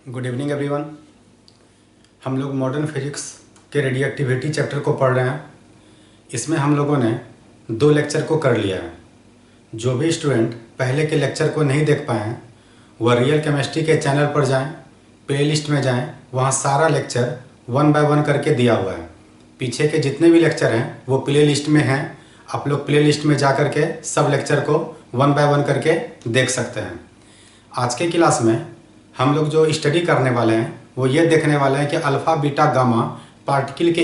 Good evening everyone. हम लोग modern physics के रेडियो एक्टिविटी चैप्टर को पढ़ रहे हैं। इसमें हम लोगों ने 2 लेक्चर को कर लिया है। जो भी स्टूडेंट पहले के लेक्चर को नहीं देख पाए हैं वह रियल केमिस्ट्री के चैनल पर जाएं, प्लेलिस्ट में जाएं, वहाँ सारा लेक्चर 1 बाय 1 करके दिया हुआ है। पीछे के जितने भी लेक्चर हैं वो प्लेलिस्ट में हैं। आप लोग प्लेलिस्ट में जा कर के सब लेक्चर को 1 बाय 1 करके देख सकते हैं। आज के क्लास में हम लोग जो स्टडी करने वाले हैं वो ये देखने वाले हैं कि अल्फ़ा बीटा गामा पार्टिकल के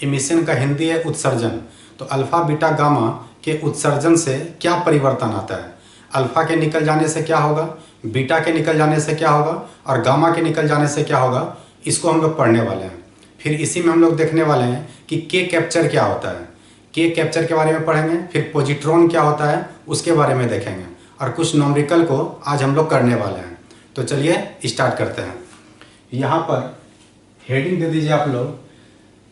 इमिशन का हिंदी है उत्सर्जन। तो अल्फ़ा बीटा गामा के उत्सर्जन से क्या परिवर्तन आता है, अल्फ़ा के निकल जाने से क्या होगा, बीटा के निकल जाने से क्या होगा और गामा के निकल जाने से क्या होगा, इसको हम लोग पढ़ने वाले हैं। फिर इसी में हम लोग देखने वाले हैं कि के कैप्चर क्या होता है, के कैप्चर के बारे में पढ़ेंगे। फिर पॉजिट्रॉन क्या होता है उसके बारे में देखेंगे और कुछ न्यूमेरिकल को आज हम लोग करने वाले हैं। तो चलिए स्टार्ट करते हैं। यहाँ पर हेडिंग दे दीजिए आप लोग,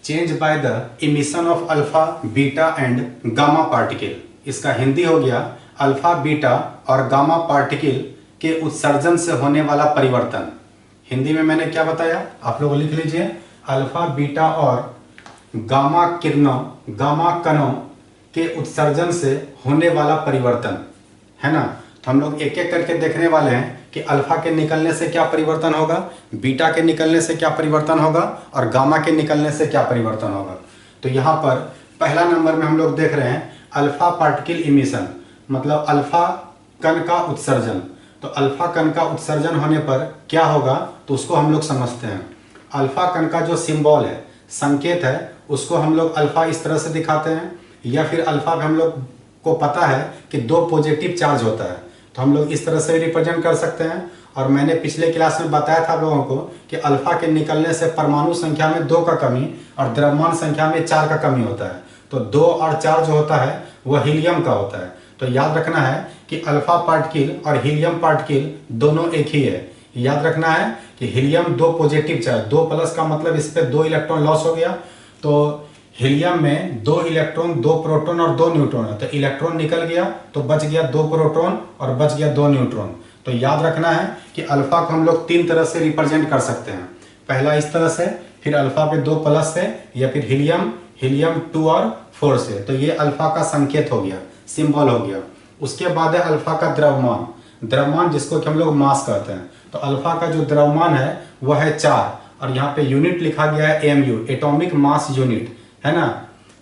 change bye the emission of alpha beta and gamma particle. इसका हिंदी हो गया अल्फा बीटा और गामा पार्टिकल के उत्सर्जन से होने वाला परिवर्तन। हिंदी में मैंने क्या बताया आप लोग लिख लीजिए, अल्फा बीटा और गामा किरणों गामा कणों के उत्सर्जन से होने वाला परिवर्तन, है ना। तो हम लोग एक एक करके देखने वाले हैं कि अल्फा के निकलने से क्या परिवर्तन होगा, बीटा के निकलने से क्या परिवर्तन होगा और गामा के निकलने से क्या परिवर्तन होगा। तो यहाँ पर पहला नंबर में हम लोग देख रहे हैं अल्फा पार्टिकल इमिशन, मतलब अल्फा कण का उत्सर्जन। तो अल्फा कण का उत्सर्जन होने पर क्या होगा तो उसको हम लोग समझते हैं। अल्फा कण का जो सिंबल है, संकेत है, उसको हम लोग अल्फा इस तरह से दिखाते हैं, या फिर अल्फा में हम लोग को पता है कि 2 पॉजिटिव चार्ज होता है तो हम लोग इस तरह से रिप्रेजेंट कर सकते हैं। और मैंने पिछले क्लास में बताया था आप लोगों को कि अल्फा के निकलने से परमाणु संख्या में 2 का कमी और द्रव्यमान संख्या में 4 का कमी होता है। तो 2 और 4 जो होता है वह हीलियम का होता है। तो याद रखना है कि अल्फा पार्टिकल और हीलियम पार्टिकल दोनों एक ही है। याद रखना है कि हीलियम 2 पॉजिटिव चार्ज, 2 प्लस का मतलब इस पर 2 इलेक्ट्रॉन लॉस हो गया। तो हीलियम में 2 इलेक्ट्रॉन 2 प्रोटॉन और 2 न्यूट्रॉन है। तो इलेक्ट्रॉन निकल गया तो बच गया 2 प्रोटॉन और बच गया 2 न्यूट्रॉन। तो याद रखना है कि अल्फा को हम लोग 3 तरह से रिप्रेजेंट कर सकते हैं। पहला इस तरह से, फिर अल्फा पे 2 प्लस से, या फिर हीलियम 2 और 4 से। तो ये अल्फा का संकेत हो गया, सिंबल हो गया। उसके बाद है अल्फा का द्रव्यमान जिसको कि हम लोग मास कहते हैं। तो अल्फा का जो द्रव्यमान है वह है 4 और यहाँ पे यूनिट लिखा गया है एमयू, एटॉमिक मास यूनिट, है ना।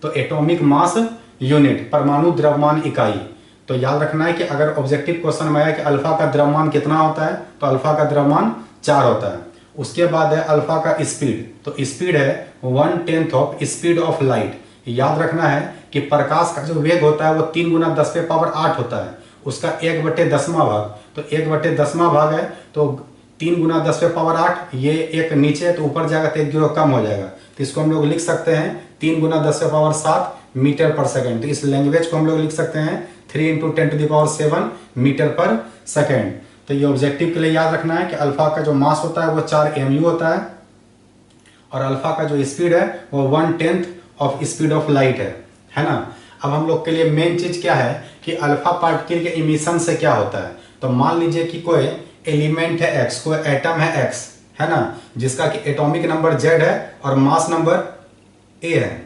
तो एटॉमिक मास यूनिट, परमाणु द्रव्यमान इकाई। तो याद रखना है कि अगर ऑब्जेक्टिव क्वेश्चन में आया कि अल्फा का द्रव्यमान कितना होता है तो अल्फा का द्रव्यमान 4 होता है। उसके बाद है अल्फा का स्पीड। तो स्पीड है 1/10 ऑफ स्पीड ऑफ लाइट। याद रखना है कि प्रकाश का जो वेग होता है वो 3 गुना 10 पे पावर 8 होता है, उसका 1/10वां भाग। तो 1/10वां भाग है तो 3 गुना 10 पे पावर 8, ये एक नीचे तो ऊपर जाएगा तो 1 जीरो कम हो जाएगा। तो इसको हम लोग लिख सकते हैं 3 गुना 10 पे पावर 7 मीटर पर सेकेंड। तो इस लैंग्वेज को हम लोग लिख सकते हैं 3 × 10⁻7 मीटर पर सेकेंड। तो ये ऑब्जेक्टिव के लिए याद रखना है कि अल्फा का जो मास होता है वो 4 mu होता है और अल्फा का जो स्पीड है वो 1/10 ऑफ स्पीड ऑफ लाइट है ना। अब हम लोग के लिए मेन चीज क्या है कि अल्फा पार्टिकल के इमिशन से क्या होता है। तो मान लीजिए कि कोई एलिमेंट है x, कोई एटम है x, है ना, जिसका कि एटॉमिक नंबर z है और मास नंबर a है।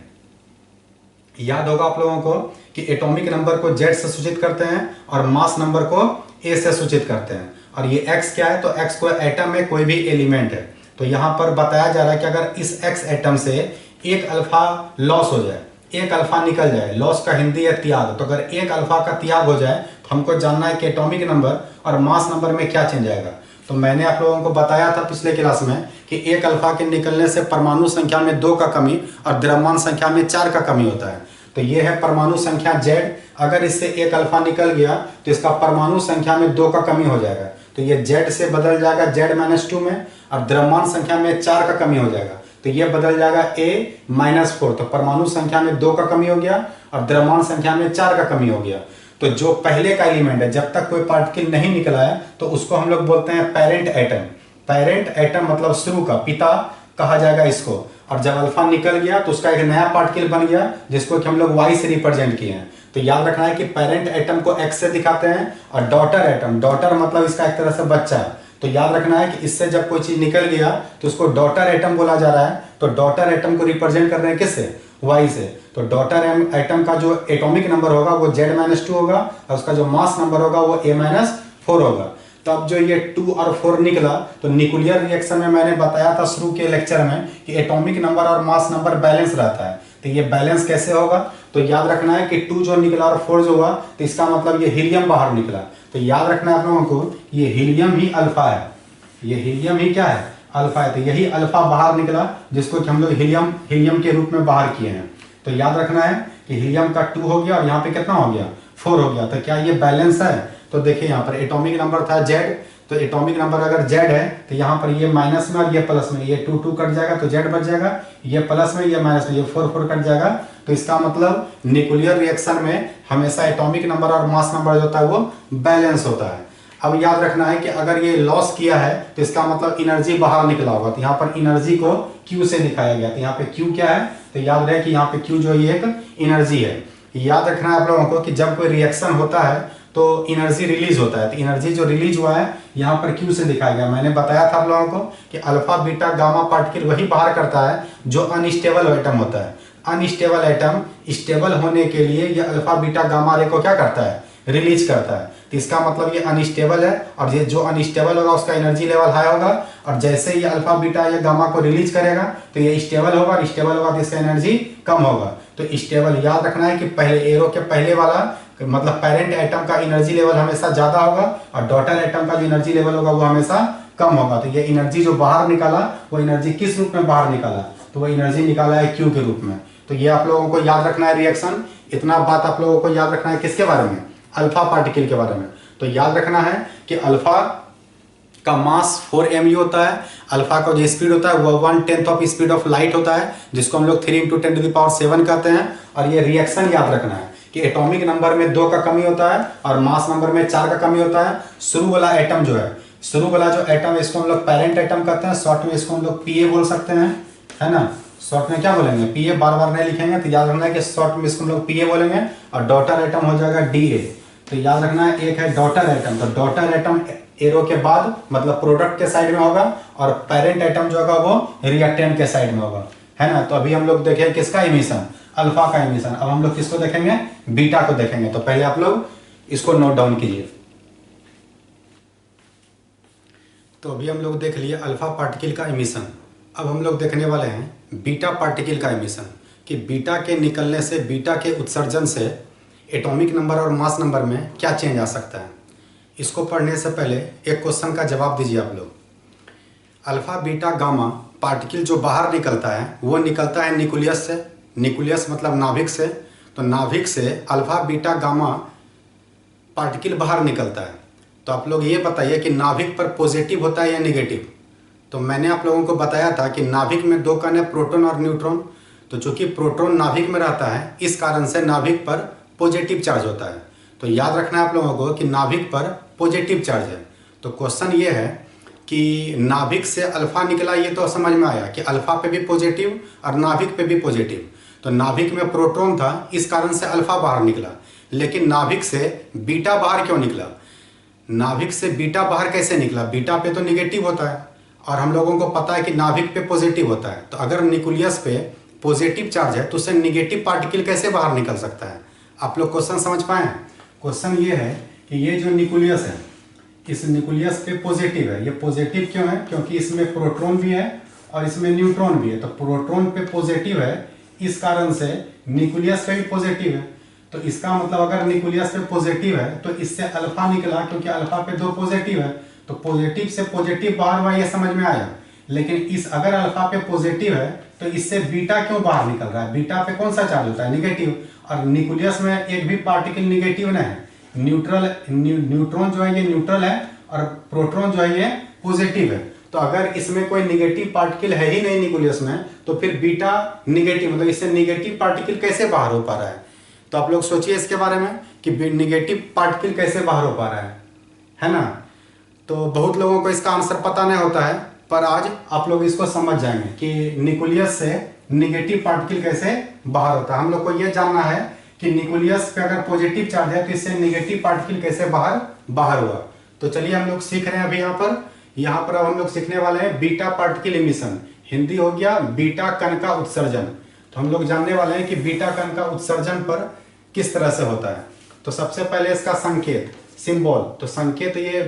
याद होगा आप लोगों को कि एटॉमिक नंबर को z से सूचित करते हैं और मास नंबर को a से सूचित करते हैं। और ये x क्या है तो x कोई एटम में कोई भी एलिमेंट है। तो यहाँ पर बताया जा रहा है कि अगर इस x एटम से एक अल्फा लॉस हो जाए, एक अल्फा निकल जाए, लॉस का हिंदी है त्याग। तो अगर एक अल्फा का त्याग हो जाए तो हमको जानना है कि एटॉमिक नंबर और मास नंबर में क्या चेंज आएगा। तो मैंने आप लोगों को बताया था पिछले क्लास में कि एक अल्फा के निकलने से परमाणु संख्या में 2 का कमी और द्रव्यमान संख्या में 4 का कमी होता है। तो ये है परमाणु संख्या Z। अगर इससे एक अल्फा निकल गया तो इसका परमाणु संख्या में 2 का कमी हो जाएगा। तो ये Z से बदल जाएगा Z-2 में और द्रव्यमान संख्या में 4 का कमी हो जाएगा। तो ये बदल जाएगा A-4। तो परमाणु संख्या में 2 का कमी हो गया और द्रव्यमान संख्या में 4 का कमी हो गया। तो जो पहले का एलिमेंट है, जब तक कोई पार्टिकल नहीं निकला है तो उसको हम लोग बोलते हैं पेरेंट एटम। पेरेंट एटम मतलब शुरू का, पिता कहा जाएगा इसको। और जब अल्फा निकल गया तो उसका एक नया पार्टिकल बन गया जिसको कि हम लोग Y से रिप्रेजेंट किए हैं। तो याद रखना है कि पेरेंट एटम को X से दिखाते हैं और डॉटर एटम, डॉटर मतलब इसका एक तरह से बच्चा, तो याद रखना है कि इससे जब कोई चीज निकल गया तो उसको डॉटर एटम बोला जा रहा है। तो डॉटर एटम को रिप्रेजेंट कर रहे हैं किससे? वाई से। तो डॉटर एटम का जो एटॉमिक नंबर होगा वो Z-2 होगा और उसका जो मास नंबर होगा वो A-4 होगा। तो अब जो ये 2 और 4 निकला तो न्यूक्लियर रिएक्शन में मैंने बताया था शुरू के लेक्चर में कि एटॉमिक नंबर और मास नंबर बैलेंस रहता है। तो ये बैलेंस कैसे होगा? तो याद रखना है कि 2 जो निकला और 4 जो हुआ तो इसका मतलब ये हीलियम बाहर निकला। तो याद रखना है आप लोगों को ये हीलियम ही अल्फा है, ये हीलियम ही क्या है? अल्फा है। तो यही अल्फा बाहर निकला जिसको कि हम लोग हीलियम के रूप में बाहर किए हैं। तो याद रखना है कि हीलियम का 2 हो गया और यहाँ पे कितना हो गया? 4 हो गया। तो क्या ये बैलेंस है? तो देखिए यहाँ पर एटॉमिक नंबर था Z, तो एटॉमिक नंबर अगर Z है तो यहाँ पर ये माइनस में और ये प्लस में, ये 2 कट जाएगा तो Z बच जाएगा, ये प्लस में ये माइनस में, ये 4 कट जाएगा। तो इसका मतलब न्यूक्लियर रिएक्शन में हमेशा एटॉमिक नंबर और मास नंबर जो होता है वो बैलेंस होता है। अब याद रखना है कि अगर ये लॉस किया है तो इसका मतलब एनर्जी बाहर निकला होगा। तो यहाँ पर एनर्जी को Q से दिखाया गया। तो यहाँ पे Q क्या है? तो याद रहे कि यहाँ पे Q जो ये एक एनर्जी है। याद रखना है आप लोगों को कि जब कोई रिएक्शन होता है तो एनर्जी रिलीज होता है। तो एनर्जी जो रिलीज हुआ है यहाँ पर Q से दिखाया गया। मैंने बताया था आप लोगों को कि अल्फा बीटा गामा पार्टिकल वही बाहर करता है जो अनस्टेबल एटम होता है। अनस्टेबल एटम स्टेबल होने के लिए ये अल्फा बीटा गामा रे को क्या करता है? रिलीज करता है। तो इसका मतलब ये अनस्टेबल है और ये जो अनस्टेबल होगा उसका एनर्जी लेवल हाई होगा और जैसे ये अल्फा बीटा या गामा को रिलीज करेगा तो ये स्टेबल होगा और स्टेबल होगा तो इसका एनर्जी कम होगा। तो स्टेबल याद रखना है कि पहले एरो के पहले वाला मतलब पेरेंट एटम का एनर्जी लेवल हमेशा ज्यादा होगा और डॉटर एटम का जो एनर्जी लेवल होगा वो हमेशा कम होगा। तो ये एनर्जी जो बाहर निकाला वो एनर्जी किस रूप में बाहर निकाला? तो वो एनर्जी निकाला है Q के रूप में। तो ये आप लोगों को याद रखना है रिएक्शन। इतना बात आप लोगों को याद रखना है किसके बारे में? अल्फा पार्टिकल के बारे में। तो याद रखना है कि अल्फा का मास 4 mu होता है। अल्फा का जो स्पीड होता है वो 1/10 ऑफ स्पीड ऑफ लाइट होता है जिसको हम लोग 3 × 10⁻7 कहते हैं। और ये रिएक्शन याद रखना है कि एटॉमिक नंबर में 2 का कमी होता है और मास नंबर में 4 का कमी होता है। शुरू वाला एटम जो है, शुरू वाला जो एटम है इसको हम लोग पेरेंट एटम कहते हैं। शॉर्ट में इसको हम लोग Pa बोल सकते हैं, है ना। शॉर्ट में क्या बोलेंगे? Pa, बार बार नहीं लिखेंगे तो याद रखना है कि शॉर्ट में इसको हम लोग Pa बोलेंगे और डॉटर एटम हो जाएगा Da। तो याद रखना है एक है डॉटर एटम। तो डॉटर एटम एरो के बाद मतलब प्रोडक्ट के साइड में होगा और पेरेंट एटम जो होगा वो रिएक्टेंट के साइड में होगा, है ना। तो अभी हम लोग देखें किसका इमिशन? अल्फा का इमिशन। अब हम लोग किसको देखेंगे? बीटा को देखेंगे। तो पहले आप लोग इसको नोट डाउन कीजिए। तो अभी हम लोग देख लिए अल्फा पार्टिकल का इमिशन। अब हम लोग देखने वाले हैं बीटा पार्टिकल का इमिशन कि बीटा के निकलने से, बीटा के उत्सर्जन से एटॉमिक नंबर और मास नंबर में क्या चेंज आ सकता है। इसको पढ़ने से पहले एक क्वेश्चन का जवाब दीजिए आप लोग। अल्फा बीटा गामा पार्टिकल जो बाहर निकलता है वो निकलता है न्यूक्लियस से। न्यूक्लियस मतलब नाभिक से। तो नाभिक से अल्फा बीटा गामा पार्टिकल बाहर निकलता है। तो आप लोग ये बताइए कि नाभिक पर पॉजिटिव होता है या नेगेटिव। तो मैंने आप लोगों को बताया था कि नाभिक में 2 कण है, प्रोटॉन और न्यूट्रॉन। तो चूंकि प्रोटॉन नाभिक में रहता है इस कारण से नाभिक पर पॉजिटिव चार्ज होता है। तो याद रखना है आप लोगों को कि नाभिक पर पॉजिटिव चार्ज है। तो क्वेश्चन ये है कि नाभिक से अल्फा निकला, ये तो समझ में आया कि अल्फा पे भी पॉजिटिव और नाभिक पे भी पॉजिटिव। तो नाभिक में प्रोटॉन था इस कारण से अल्फा बाहर निकला, लेकिन नाभिक से बीटा बाहर क्यों निकला? नाभिक से बीटा बाहर कैसे निकला? बीटा पे तो निगेटिव होता है और हम लोगों को पता है कि नाभिक पे पॉजिटिव होता है। तो अगर न्यूक्लियस पे पॉजिटिव चार्ज है तो उससे निगेटिव पार्टिकल कैसे बाहर निकल सकता है? आप लोग क्वेश्चन समझ पाए? क्वेश्चन ये है कि ये जो न्यूक्लियस है इस न्यूक्लियस पे पॉजिटिव है। ये पॉजिटिव क्यों है? क्योंकि इसमें प्रोटॉन भी है और इसमें न्यूट्रॉन भी है। तो प्रोटॉन पे पॉजिटिव है इस कारण से न्यूक्लियस पे भी पॉजिटिव है। तो इसका मतलब अगर न्यूक्लियस पे पॉजिटिव है तो इससे अल्फा निकला, क्योंकि अल्फा पे 2 पॉजिटिव है। तो पॉजिटिव से पॉजिटिव बाहर हुआ, ये समझ में आया। लेकिन इस अगर अल्फा पे पॉजिटिव है तो इससे बीटा क्यों बाहर निकल रहा है? बीटा पे कौन सा चार्ज होता है? निगेटिव। और न्यूक्लियस में एक भी पार्टिकल निगेटिव नहीं है। न्यूट्रॉन जो है ये न्यूट्रल है और प्रोटॉन जो है ये पॉजिटिव है। तो अगर इसमें कोई निगेटिव पार्टिकल है ही नहीं न्यूक्लियस में तो फिर बीटा निगेटिव मतलब इससे निगेटिव पार्टिकल कैसे बाहर हो पा रहा है? तो आप लोग सोचिए इसके बारे में कि निगेटिव पार्टिकल कैसे बाहर हो पा रहा है ना। तो बहुत लोगों को इसका आंसर पता नहीं होता है, पर आज आप लोग इसको समझ जाएंगे कि न्यूक्लियस से निगेटिव पार्टिकल कैसे बाहर होता है। हम लोग को यह जानना है कि न्यूक्लियस पे अगर पॉजिटिव चार्ज है तो इससे निगेटिव पार्टिकल कैसे बाहर हुआ। तो चलिए हम लोग सीख रहे हैं अभी यहाँ पर। यहाँ पर अब हम लोग सीखने वाले हैं बीटा पार्टिकल इमिशन, हिंदी हो गया बीटा कण का उत्सर्जन। तो हम लोग जानने वाले हैं कि बीटा कण का उत्सर्जन पर किस तरह से होता है। तो सबसे पहले इसका संकेत, सिंबल, तो संकेत ये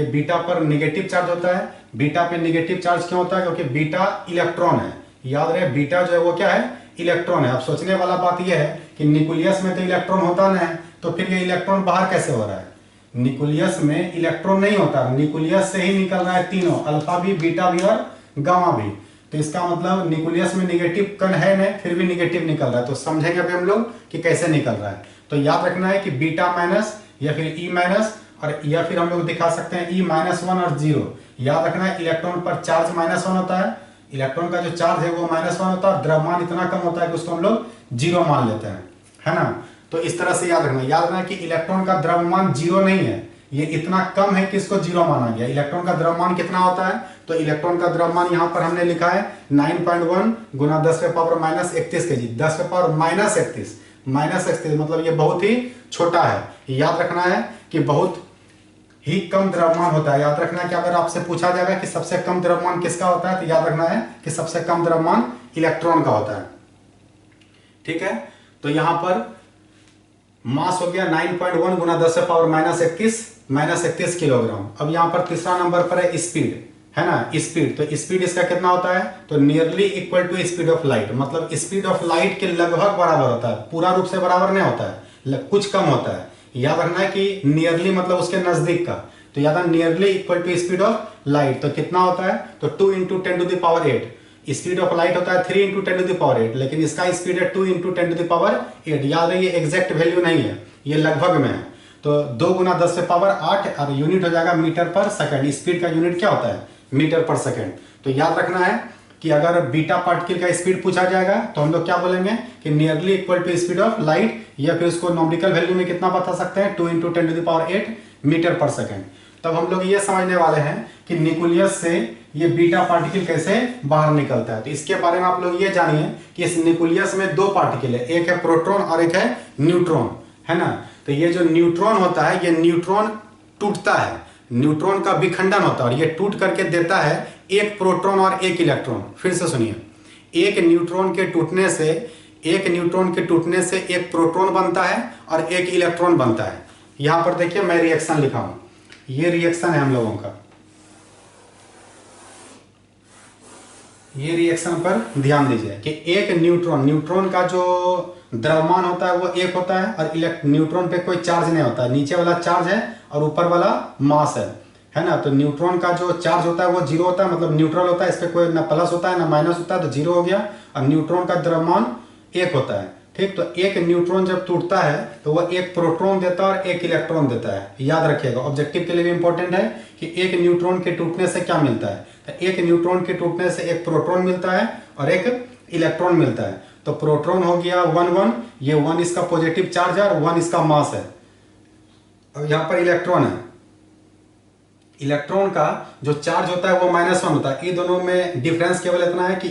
बीटा पर निगेटिव चार्ज होता है। बीटा पे निगेटिव चार्ज क्यों होता है? क्योंकि बीटा इलेक्ट्रॉन है। याद रहे बीटा जो है वो क्या है? इलेक्ट्रॉन है। अब सोचने वाला बात यह है कि न्यूक्लियस में तो इलेक्ट्रॉन होता नहीं है, तो फिर ये इलेक्ट्रॉन बाहर कैसे हो रहा है? न्यूक्लियस में इलेक्ट्रॉन नहीं होता, न्यूक्लियस से ही निकल रहा है तीनों, अल्फा भी, बीटा भी और गामा भी। तो इसका मतलब न्यूक्लियस में निगेटिव कण है नहीं, फिर भी निगेटिव निकल रहा है। तो समझेंगे अभी हम लोग कि कैसे निकल रहा है। तो याद रखना है कि बीटा माइनस या फिर ई माइनस, और या फिर हम लोग दिखा सकते हैं ई -1 और 0। याद रखना है इलेक्ट्रॉन पर चार्ज -1 होता है, इलेक्ट्रॉन का जो चार्ज है वो -1 होता है, और द्रव्यमान इतना कम होता है कि उसको हम लोग 0 मान लेते हैं, है ना। तो इस तरह से याद रखना है कि इलेक्ट्रॉन का द्रव्यमान 0 नहीं है, ये इतना कम है कि इसको 0 माना गया। इलेक्ट्रॉन का द्रव्यमान कितना होता है? तो इलेक्ट्रॉन का द्रव्यमान यहाँ पर हमने लिखा है 9.1 गुना 10⁻−31 kg, 10⁻−31 मतलब ये बहुत ही छोटा है। याद रखना है कि बहुत ही कम द्रव्यमान होता है। याद रखना है कि अगर आपसे पूछा जाएगा कि सबसे कम द्रव्यमान किसका होता है, तो याद रखना है कि सबसे कम द्रव्यमान इलेक्ट्रॉन का होता है। ठीक है, तो यहां पर मास हो गया 9.1 गुना 10⁻−31 किलोग्राम। अब यहां पर तीसरा नंबर पर है स्पीड, है ना, स्पीड। तो स्पीड इसका कितना होता है? तो nearly equal to speed of light, मतलब स्पीड ऑफ लाइट के लगभग बराबर होता है, पूरा रूप से बराबर नहीं होता है, कुछ कम होता है। याद रखना है कि नियरली मतलब उसके नजदीक का। तो याद है nearly equal to speed of light, तो कितना होता है? तो 2 × 10⁸। स्पीड ऑफ लाइट होता है 3 × 10⁸, लेकिन इसका स्पीड है 2 × 10⁸। याद है ये एग्जैक्ट वैल्यू नहीं है, ये लगभग में है। तो 2 × 10⁸ और यूनिट हो जाएगा मीटर पर सेकंड। स्पीड का यूनिट क्या होता है? मीटर पर सेकंड। तो याद रखना है कि अगर बीटा पार्टिकल का स्पीड पूछा जाएगा तो हम लोग क्या बोलेंगे कि nearly equal to speed of light, या फिर उसको नॉमिकल वैल्यू में कितना बता सकते हैं? 2 × 10⁸ मीटर पर सेकंड। तब हम लोग ये समझने वाले हैं कि न्यूक्लियस से ये बीटा पार्टिकल कैसे बाहर निकलता है। तो इसके बारे में आप लोग ये जानिए कि इस न्यूक्लियस में 2 पार्टिकल है, एक है प्रोटॉन और एक है न्यूट्रॉन, है ना। तो ये जो न्यूट्रॉन होता है, ये न्यूट्रॉन टूटता है, न्यूट्रॉन का विखंडन होता है, और ये टूट करके देता है एक प्रोटॉन और एक इलेक्ट्रॉन। फिर से सुनिए, एक न्यूट्रॉन के टूटने से एक प्रोटॉन बनता है और एक इलेक्ट्रॉन बनता है। यहां पर देखिए मैं रिएक्शन लिखा हूं, ये रिएक्शन है हम लोगों का। ये रिएक्शन पर ध्यान दीजिए कि एक न्यूट्रॉन का जो द्रव्यमान होता है वो 1 होता है, और न्यूट्रॉन पे कोई चार्ज नहीं होता है, नीचे वाला चार्ज है और ऊपर वाला मास है ना। तो न्यूट्रॉन का जो चार्ज होता है वो 0 होता है, मतलब न्यूट्रल होता है, इस पर कोई ना प्लस होता है ना माइनस होता है, तो 0 हो गया। और न्यूट्रॉन का द्रव्यमान 1 होता है, ठीक। तो एक न्यूट्रॉन जब टूटता है तो वह एक प्रोटॉन देता है और एक इलेक्ट्रॉन देता है। याद रखिएगा, ऑब्जेक्टिव के लिए भी इंपॉर्टेंट है कि एक न्यूट्रॉन के टूटने से क्या मिलता है। तो एक न्यूट्रॉन के टूटने से एक प्रोटॉन मिलता है और एक इलेक्ट्रॉन मिलता है। तो प्रोटॉन हो गया 1 ये 1 इसका पॉजिटिव चार्ज है और 1 इसका मास है। अब यहाँ पर इलेक्ट्रॉन है, इलेक्ट्रॉन का जो चार्ज होता है वो -1 होता है। ये दोनों में डिफरेंस केवल इतना है कि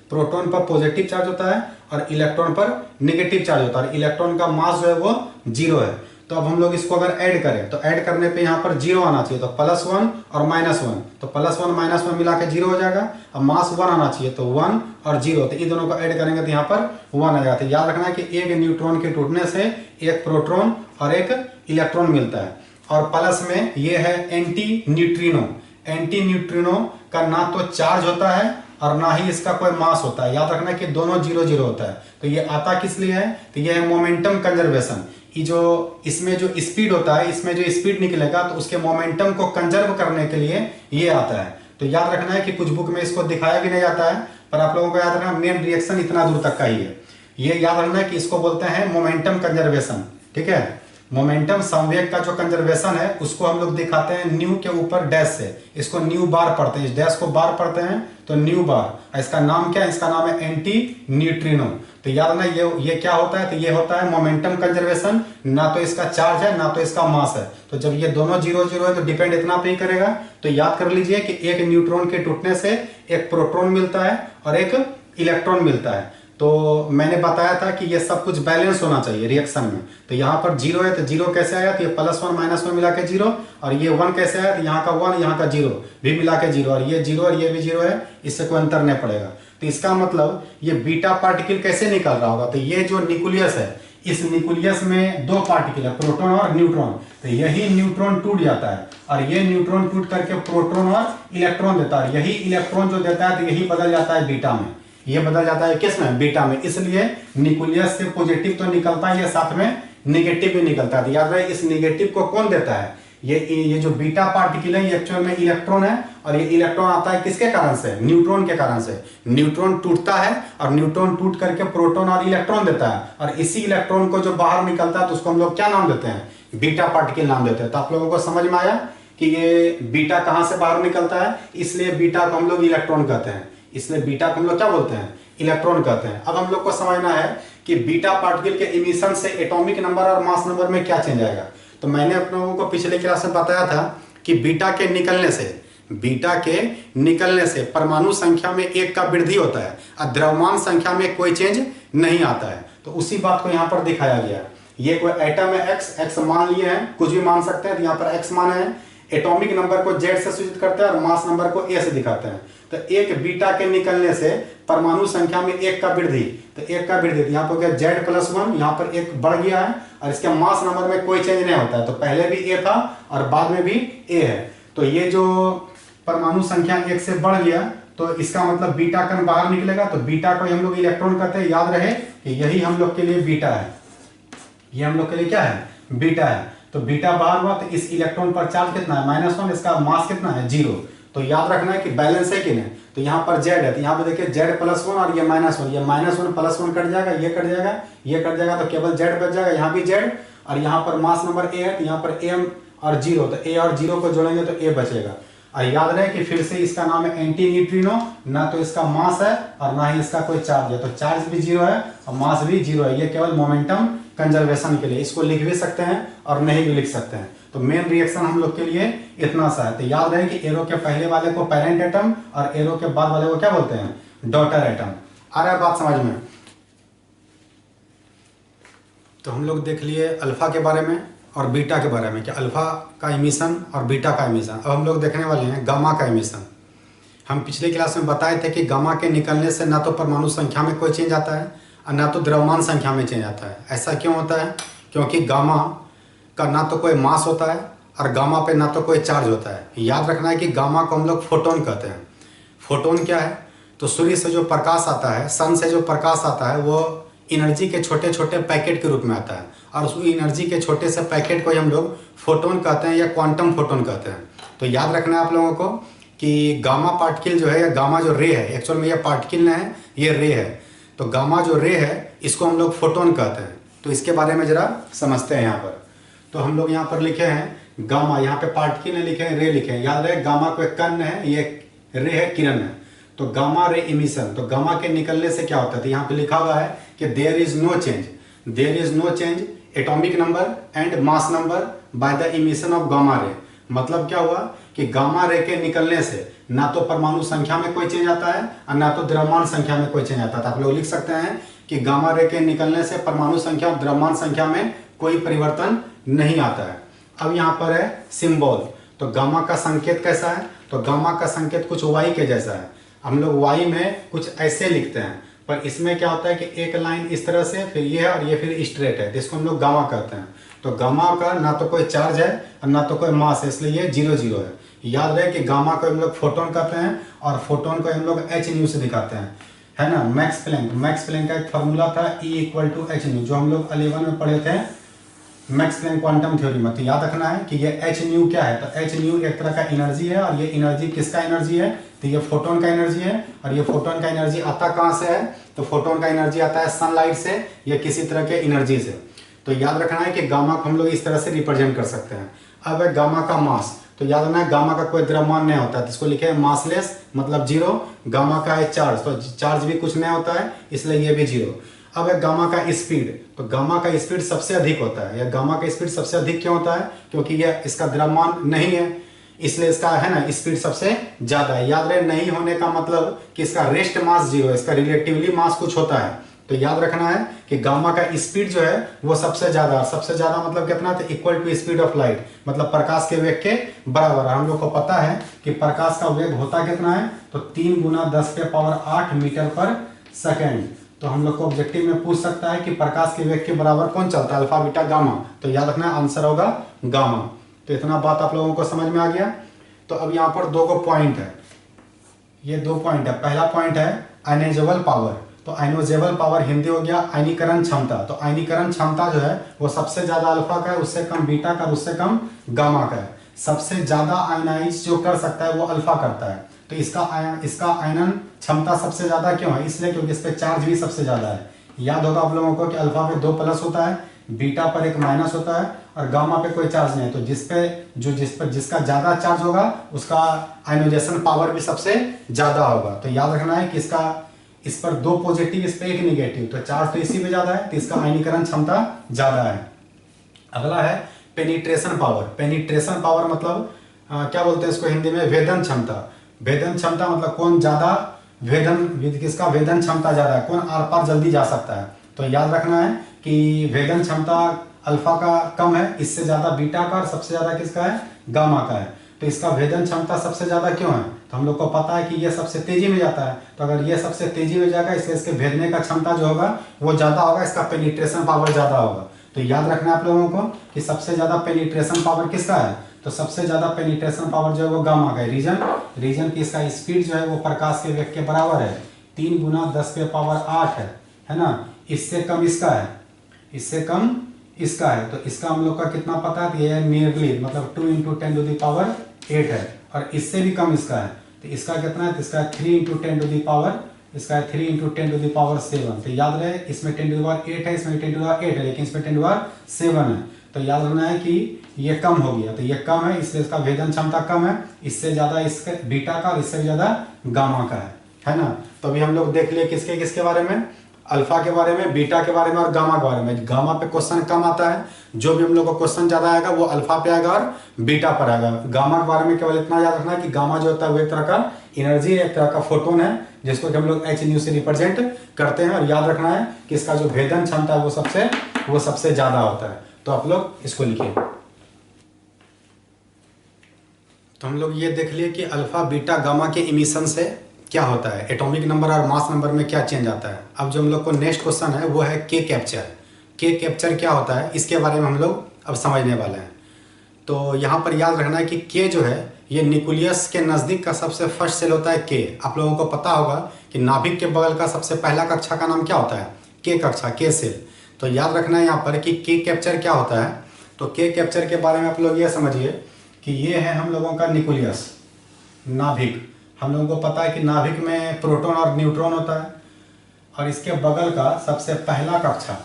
प्रोटॉन पर पॉजिटिव चार्ज होता है और इलेक्ट्रॉन पर नेगेटिव चार्ज होता है। इलेक्ट्रॉन का मास जो है वो 0 है। तो अब हम लोग इसको अगर ऐड करें तो ऐड करने पे यहाँ पर 0 आना चाहिए, तो +1 और -1, तो +1 -1 मिला के 0 हो जाएगा। अब मास 1 आना चाहिए, तो 1 और 0, तो ये दोनों को ऐड करेंगे तो यहाँ पर 1 आ जाएगा। तो याद रखना है कि एक न्यूट्रॉन के टूटने से एक प्रोटॉन और एक इलेक्ट्रॉन मिलता है। और प्लस में ये है एंटी न्यूट्रिनो। एंटी न्यूट्रिनो का ना तो चार्ज होता है और ना ही इसका कोई मास होता है। याद रखना है कि दोनों 0-0 होता है। तो ये आता किस लिए है? तो ये है मोमेंटम कंजर्वेशन। ये जो इसमें जो स्पीड होता है, इसमें जो स्पीड निकलेगा तो उसके मोमेंटम को कंजर्व करने के लिए ये आता है। तो याद रखना है कि कुछ बुक में इसको दिखाया भी नहीं जाता है, पर आप लोगों को याद रखना मेन रिएक्शन इतना दूर तक का ही है। ये याद रखना है कि इसको बोलते हैं मोमेंटम कंजर्वेशन, ठीक है। मोमेंटम संवेग का जो कंजर्वेशन है उसको हम लोग दिखाते हैं न्यू के ऊपर डैश से। इसको न्यू बार पढ़ते हैं, इस डैश को बार पढ़ते हैं तो न्यू बार। इसका नाम क्या है? इसका नाम है एंटी न्यूट्रिनो। तो याद रखना ये क्या होता है? तो ये होता है मोमेंटम कंजर्वेशन। ना तो इसका चार्ज है ना तो इसका मास है। तो जब ये दोनों 0-0 है तो डिपेंड इतना पे ही करेगा। तो याद कर लीजिए कि एक न्यूट्रॉन के टूटने से एक प्रोटॉन मिलता है और एक इलेक्ट्रॉन मिलता है। तो मैंने बताया था कि ये सब कुछ बैलेंस होना चाहिए रिएक्शन में। तो यहाँ पर जीरो है तो जीरो कैसे आया, तो ये +1 -1 मिला के जीरो, और ये 1 कैसे आया, तो यहाँ का 1 यहाँ का जीरो भी मिला के जीरो, और ये जीरो और ये भी जीरो है, इससे कोई अंतर नहीं पड़ेगा। तो इसका मतलब ये बीटा पार्टिकल कैसे निकल रहा होगा, तो ये जो न्यूक्लियस है, इस न्यूक्लियस में दो पार्टिकल है, प्रोटॉन और न्यूट्रॉन। तो यही न्यूट्रॉन टूट जाता है और ये न्यूट्रॉन टूट करके प्रोटॉन और इलेक्ट्रॉन देता है। यही इलेक्ट्रॉन जो देता है तो यही बदल जाता है बीटा में, ये बदल जाता है किस में, बीटा में। इसलिए न्यूक्लियस से पॉजिटिव तो निकलता है, ये साथ में निगेटिव भी निकलता है। तो याद रहे इस निगेटिव को कौन देता है, ये जो बीटा पार्टिकल है ये एक्चुअल में इलेक्ट्रॉन है, और ये इलेक्ट्रॉन आता है किसके कारण से, न्यूट्रॉन के कारण से। न्यूट्रॉन टूटता है और न्यूट्रॉन टूट करके प्रोटॉन और इलेक्ट्रॉन देता है, और इसी इलेक्ट्रॉन को जो बाहर निकलता है तो उसको हम लोग क्या नाम देते हैं, बीटा पार्टिकल नाम देते हैं। तो आप लोगों को समझ में आया कि ये बीटा कहां से बाहर निकलता है, इसलिए बीटा को हम लोग इलेक्ट्रॉन कहते हैं, इसलिए बीटा को हम लोग क्या बोलते हैं, इलेक्ट्रॉन कहते हैं। अब हम लोग को समझना है कि बीटा पार्टिकल के इमिशन से एटॉमिक नंबर और मास नंबर में क्या चेंज आएगा। तो मैंने आप लोगों को पिछले क्लास में बताया था कि बीटा के निकलने से परमाणु संख्या में 1 का वृद्धि होता है और द्रव्यमान संख्या में कोई चेंज नहीं आता है। तो उसी बात को यहाँ पर दिखाया गया। ये कोई एटम है x मान लिए हैं, कुछ भी मान सकते हैं, तो यहाँ पर x मान है। एटॉमिक नंबर को Z से सूचित करते हैं और मास नंबर को A से दिखाते हैं। तो एक बीटा के निकलने से परमाणु संख्या में 1 का वृद्धि, तो 1 का वृद्धि, यहाँ पर क्या Z+1, यहाँ पर 1 बढ़ गया है, और इसके मास नंबर में कोई चेंज नहीं होता है। तो पहले भी A था और बाद में भी A है। तो ये जो परमाणु संख्या 1 से बढ़ गया तो इसका मतलब बीटा कण बाहर निकलेगा। तो बीटा को हम लोग इलेक्ट्रॉन कहते हैं। याद रहे कि यही हम लोग के लिए बीटा है, ये हम लोग के लिए क्या है, बीटा है। तो बीटा बाहर हुआ तो इस इलेक्ट्रॉन पर चार्ज कितना है, -1, इसका मास कितना है, 0। तो याद रखना है कि बैलेंस है कि नहीं। तो यहाँ पर Z है, तो यहाँ पे देखिए Z+1 और ये -1, ये -1 +1 कट जाएगा, ये कट जाएगा, ये कट जाएगा, तो केवल Z बच जाएगा। यहाँ भी Z, और यहाँ पर मास नंबर A है, तो यहाँ पर M और 0, तो A और 0 को जोड़ेंगे तो A बचेगा। और याद रहे कि फिर से इसका नाम है एंटी न्यूट्रिनो, ना तो इसका मास है और ना ही इसका कोई चार्ज है। तो चार्ज भी 0 है और मास भी 0 है। ये केवल मोमेंटम कंजर्वेशन के लिए, इसको लिख भी सकते हैं और नहीं भी लिख सकते हैं। तो मेन रिएक्शन हम लोग के लिए इतना सा है। तो याद रहे कि एरो के पहले वाले को पेरेंट एटम और एरो के बाद वाले को क्या बोलते हैं, डॉटर एटम। आ रहा है बात समझ में। तो हम लोग देख लिए अल्फा के बारे में और बीटा के बारे में, कि अल्फा का इमिशन और बीटा का इमिशन। अब हम लोग देखने वाले हैं गामा का इमिशन। हम पिछले क्लास में बताए थे कि गामा के निकलने से ना तो परमाणु संख्या में कोई चेंज आता है और ना तो द्रव्यमान संख्या में चेंज आता है। ऐसा क्यों होता है, क्योंकि गामा का ना तो कोई मास होता है और गामा पे ना तो कोई चार्ज होता है। याद रखना है कि गामा को हम लोग फोटोन कहते हैं। फोटोन क्या है, तो सूर्य से जो प्रकाश आता है, सन से जो प्रकाश आता है, वो एनर्जी के छोटे छोटे पैकेट के रूप में आता है, और उस एनर्जी के छोटे से पैकेट को हम लोग फोटोन कहते हैं या क्वांटम फोटोन कहते हैं। तो याद रखना है आप लोगों को कि गामा पार्टिकल जो है या गामा जो रे है, एक्चुअल में ये पार्टिकल है, ये रे है। तो गामा जो रे है इसको हम लोग फोटोन कहते हैं। तो इसके बारे में जरा समझते हैं यहाँ पर। तो हम लोग यहाँ पर लिखे हैं गामा, यहाँ पे पार्टिकल लिखे हैं, रे लिखे हैं। याद रहे गामा को एक कण है, ये रे है, किरण है। तो गामा रे इमिशन, तो गामा के निकलने से क्या होता है, तो यहाँ पे लिखा हुआ है कि there is no change atomic number and mass number by the emission of gamma ray. मतलब क्या हुआ कि गामा रे के निकलने से ना तो परमाणु संख्या में कोई चेंज आता है और ना तो द्रव्यमान संख्या में कोई चेंज आता है। तो आप लोग लिख सकते हैं कि गामा रे के निकलने से परमाणु संख्या और द्रव्यमान संख्या में कोई परिवर्तन नहीं आता है। अब यहाँ पर है सिंबल। तो गामा का संकेत कैसा है, तो गामा का संकेत कुछ वाई के जैसा है। हम लोग वाई में कुछ ऐसे लिखते हैं, पर इसमें क्या होता है कि एक लाइन इस तरह से, फिर ये है और ये फिर स्ट्रेट है, जिसको हम लोग गामा कहते हैं। तो गामा का ना तो कोई चार्ज है और ना तो कोई मास है, इसलिए ये 0 0 है। याद रहे कि गामा को हम लोग फोटोन कहते हैं और फोटोन को हम लोग h से दिखाते हैं, है ना। मैक्स प्लैंक का एक फार्मूला था E=h, जो हम लोग 11 में पढ़े थे मैक्स प्लैंक क्वांटम थ्योरी में। तो याद रखना है कि ये h क्या है, तो h एक तरह का एनर्जी है, और ये एनर्जी किसका एनर्जी है, तो ये फोटोन का एनर्जी है। और ये फोटोन का एनर्जी आता कहाँ से है, तो फोटोन का एनर्जी आता है सनलाइट से या किसी तरह के एनर्जी से। तो याद रखना है कि गामा को हम लोग इस तरह से रिप्रेजेंट कर सकते हैं। अब है गामा का मास। तो याद रखना है गामा का कोई द्रव्यमान नहीं होता है, तो इसको लिखे हैं मासलेस, मतलब 0। गामा का है चार्ज, तो चार्ज भी कुछ नहीं होता है, इसलिए ये भी 0। अब है गामा का स्पीड। तो गामा का स्पीड सबसे अधिक होता है, या गामा का स्पीड सबसे अधिक क्यों होता है, क्योंकि ये इसका द्रव्यमान नहीं है, इसलिए इसका है ना स्पीड सबसे ज्यादा है। याद रहे नहीं होने का मतलब कि इसका रेस्ट मास जीरो है, इसका रिलेटिवली मास कुछ होता है। तो याद रखना है कि गामा का स्पीड जो है वो सबसे ज्यादा, सबसे ज्यादा मतलब कितना, तो equal to speed of light, मतलब प्रकाश के वेग के बराबर। हम लोग को पता है कि प्रकाश का वेग होता कितना है, तो 3 गुना 10 के पावर 8 मीटर पर सेकेंड। तो हम लोग को ऑब्जेक्टिव में पूछ सकता है कि प्रकाश के वेग के बराबर कौन चलता है, अल्फा बीटा गामा। तो याद रखना आंसर होगा गामा। तो इतना बात आप लोगों को समझ में आ गया। तो अब यहाँ पर 2 को पॉइंट है, ये 2 पॉइंट है। पहला पॉइंट है आयनाइजेबल पावर। तो आयनोजेबल पावर हिंदी हो गया आयनीकरण क्षमता। तो आयनीकरण क्षमता जो है वो सबसे ज्यादा अल्फा का है, उससे कम बीटा का, उससे कम गामा का है। सबसे ज्यादा आयनाइज जो कर सकता है वो अल्फा करता है। तो इसका आयनन क्षमता सबसे ज्यादा क्यों है, इसलिए क्योंकि इस पे चार्ज भी सबसे ज्यादा है। याद होगा आप लोगों को कि अल्फा पे 2 प्लस होता है, बीटा पर 1 माइनस होता है, और गामा पे कोई चार्ज नहीं है। तो जिसका ज्यादा चार्ज होगा उसका आयनोजेशन पावर भी सबसे ज्यादा होगा। तो याद रखना है कि इस पर 2 पॉजिटिव, इस पे 1 निगेटिव, तो चार्ज तो इसी पे ज्यादा है, तो इसका आयनीकरण क्षमता ज्यादा है। अगला है पेनिट्रेशन पावर। पेनिट्रेशन पावर मतलब क्या बोलते हैं इसको हिंदी में, वेदन क्षमता। वेदन क्षमता मतलब कौन ज्यादा किसका वेदन क्षमता ज्यादा है, कौन आर पार जल्दी जा सकता है। तो याद रखना है कि वेदन क्षमता अल्फा का कम है, इससे ज्यादा बीटा का, और सबसे ज्यादा किसका है, गामा का है। तो इसका भेदन क्षमता सबसे ज्यादा क्यों है, तो हम लोग को पता है कि ये सबसे तेजी में जाता है। तो अगर ये सबसे तेजी में जाएगा इसलिए इसके भेदने का क्षमता जो होगा वो ज्यादा होगा, इसका पेनिट्रेशन पावर ज्यादा होगा। तो याद रखना है आप लोगों को कि सबसे ज्यादा पेनिट्रेशन पावर किसका है, तो सबसे ज्यादा पेनिट्रेशन पावर जो है वो गामा का है। रीजन की इसका स्पीड जो है वो प्रकाश के वेग के बराबर है, 3 गुना 10 के पावर 8 है ना। इससे कम इसका है, इससे कम इसका है। तो इसका हम लोग का कितना पता है, ये नियरली मतलब 2 इंटू 10 टू द पावर 8 है, और इससे भी कम इसका है। तो इसका कितना है, तो इसका 3 इंटू 10 टू द पावर, इसका है 3 इंटू 10 टू द पावर 7। तो याद रहे इसमें 10 टू द पावर 8 है, इसमें 10 टू द पावर 8 है, लेकिन इसमें 10 टू द पावर 7 है। तो याद रखना है कि ये कम हो गया, तो ये कम है इसलिए इसका भेदन क्षमता कम है, इससे ज्यादा इसके बीटा का और इससे ज्यादा गामा का है ना। तो अभी हम लोग देख लिए किसके किसके बारे में, अल्फा के बारे में, बीटा के बारे में और गामा के बारे में। गामा पे क्वेश्चन कम आता है, जो भी हम लोग को क्वेश्चन ज्यादा आएगा वो अल्फा पे आएगा और बीटा पर आएगा। गामा के बारे में केवल इतना याद रखना है कि गामा जो होता है वो एक तरह का एनर्जी है, एक तरह का फोटोन है, जिसको हम लोग एच न्यू से रिप्रेजेंट करते हैं। और याद रखना है कि इसका जो भेदन क्षमता है वो सबसे ज्यादा होता है। तो आप लोग इसको लिखिए। तो हम लोग ये देख लिए कि अल्फा बीटा गामा के इमिशन से क्या होता है, एटॉमिक नंबर और मास नंबर में क्या चेंज आता है। अब जो हम लोग को नेक्स्ट क्वेश्चन है वो है के कैप्चर। के कैप्चर क्या होता है इसके बारे में हम लोग अब समझने वाले हैं। तो यहाँ पर याद रखना है कि के जो है ये न्यूक्लियस के नज़दीक का सबसे फर्स्ट सेल होता है के। आप लोगों को पता होगा कि नाभिक के बगल का सबसे पहला कक्षा का नाम क्या होता है, के कक्षा, के सेल। तो याद रखना है यहाँ पर कि के कैप्चर क्या होता है। तो के कैप्चर के बारे में आप लोग ये समझिए कि ये है हम लोगों का न्यूक्लियस, नाभिक। हम लोगों को पता है कि नाभिक में प्रोटॉन और न्यूट्रॉन होता है, और इसके बगल का सबसे पहला कक्षा,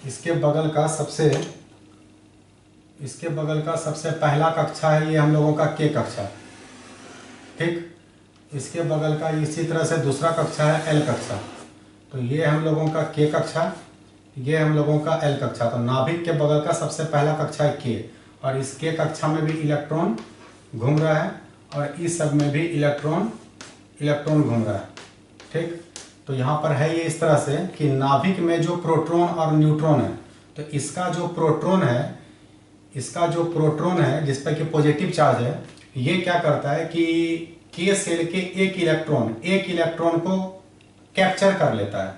इसके बगल का सबसे पहला कक्षा है ये हम लोगों का के कक्षा, ठीक। इसके बगल का इसी तरह से दूसरा कक्षा है एल कक्षा। तो ये हम लोगों का के कक्षा, ये हम लोगों का एल कक्षा। तो नाभिक के बगल का सबसे पहला कक्षा है के, और इस के कक्षा में भी इलेक्ट्रॉन घूम रहा है, और इस सब में भी इलेक्ट्रॉन घूम रहा है, ठीक। तो यहाँ पर है ये इस तरह से कि नाभिक में जो प्रोटॉन और न्यूट्रॉन है, तो इसका जो प्रोटॉन है जिस पर कि पॉजिटिव चार्ज है, ये क्या करता है कि के सेल के एक इलेक्ट्रॉन को कैप्चर कर लेता है।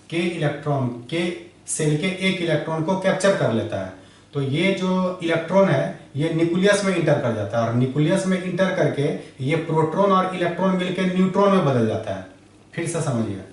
के सेल के एक इलेक्ट्रॉन को कैप्चर कर लेता है। तो ये जो इलेक्ट्रॉन है ये न्यूक्लियस में इंटर कर जाता है, और न्यूक्लियस में इंटर करके ये प्रोटॉन और इलेक्ट्रॉन मिलकर न्यूट्रॉन में बदल जाता है। फिर से समझिए,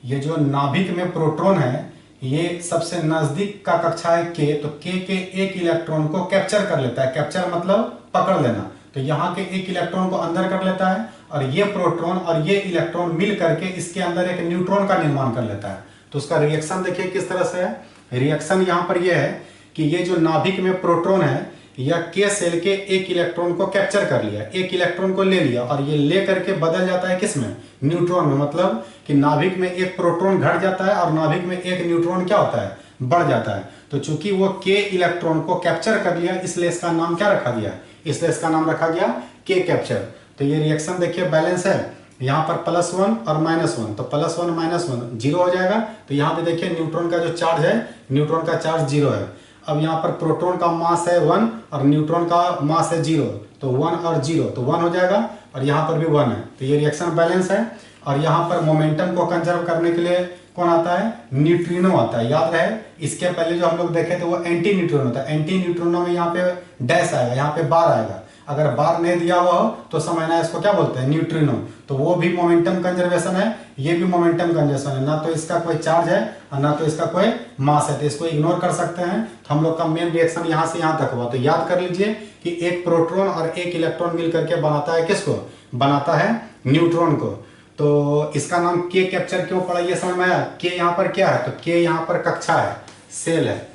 ये जो नाभिक में प्रोटॉन है ये सबसे नजदीक का कक्षा है के, तो के एक इलेक्ट्रॉन को कैप्चर कर लेता है। कैप्चर मतलब पकड़ लेना। तो यहाँ के एक इलेक्ट्रॉन को अंदर कर लेता है, और ये प्रोटॉन और ये इलेक्ट्रॉन मिल करके इसके अंदर एक न्यूट्रॉन का निर्माण कर लेता है। तो उसका रिएक्शन देखिए किस तरह से है। रिएक्शन यहाँ पर यह है कि ये जो नाभिक में प्रोटॉन है या के सेल के एक इलेक्ट्रॉन को कैप्चर कर लिया, एक इलेक्ट्रॉन को ले लिया, और ये ले करके बदल जाता है किसमें, न्यूट्रॉन में। मतलब कि नाभिक में एक प्रोटॉन घट जाता है और नाभिक में एक न्यूट्रॉन क्या होता है, बढ़ जाता है। तो चूंकि वो के इलेक्ट्रॉन को कैप्चर कर लिया इसलिए इसका नाम क्या रखा गया, इसलिए इसका नाम रखा गया के कैप्चर। तो ये रिएक्शन देखिए बैलेंस है, यहाँ पर +1 और -1, तो +1 -1 जीरो हो जाएगा। तो यहाँ पे देखिए न्यूट्रॉन का जो चार्ज है, न्यूट्रॉन का चार्ज जीरो है। अब यहाँ पर प्रोटॉन का मास है 1 और न्यूट्रॉन का मास है 0, तो 1 और 0 तो 1 हो जाएगा, और यहाँ पर भी 1 है। तो ये रिएक्शन बैलेंस है। और यहाँ पर मोमेंटम को कंजर्व करने के लिए कौन आता है? न्यूट्रिनो आता है। याद रहे इसके पहले जो हम लोग देखे थे वो एंटी न्यूट्रिनो था। एंटी न्यूट्रिनो में यहाँ पे डैश आएगा, यहाँ पे बार आएगा। अगर बार नहीं दिया हुआ हो तो समझना इसको क्या बोलते हैं? न्यूट्रिनो। तो वो भी मोमेंटम कंजर्वेशन है, ये भी मोमेंटम कंजर्वेशन है। ना तो इसका कोई चार्ज है और ना तो इसका कोई मास है, तो इसको इग्नोर कर सकते हैं। तो हम लोग का मेन रिएक्शन यहाँ से यहाँ तक हुआ। तो याद कर लीजिए कि एक प्रोटॉन और एक इलेक्ट्रॉन मिल करके बनाता है किसको? बनाता है न्यूट्रॉन को। तो इसका नाम के कैप्चर क्यों पड़ा ये समझ में आया? के यहाँ पर क्या है? तो के यहाँ पर कक्षा है, सेल है।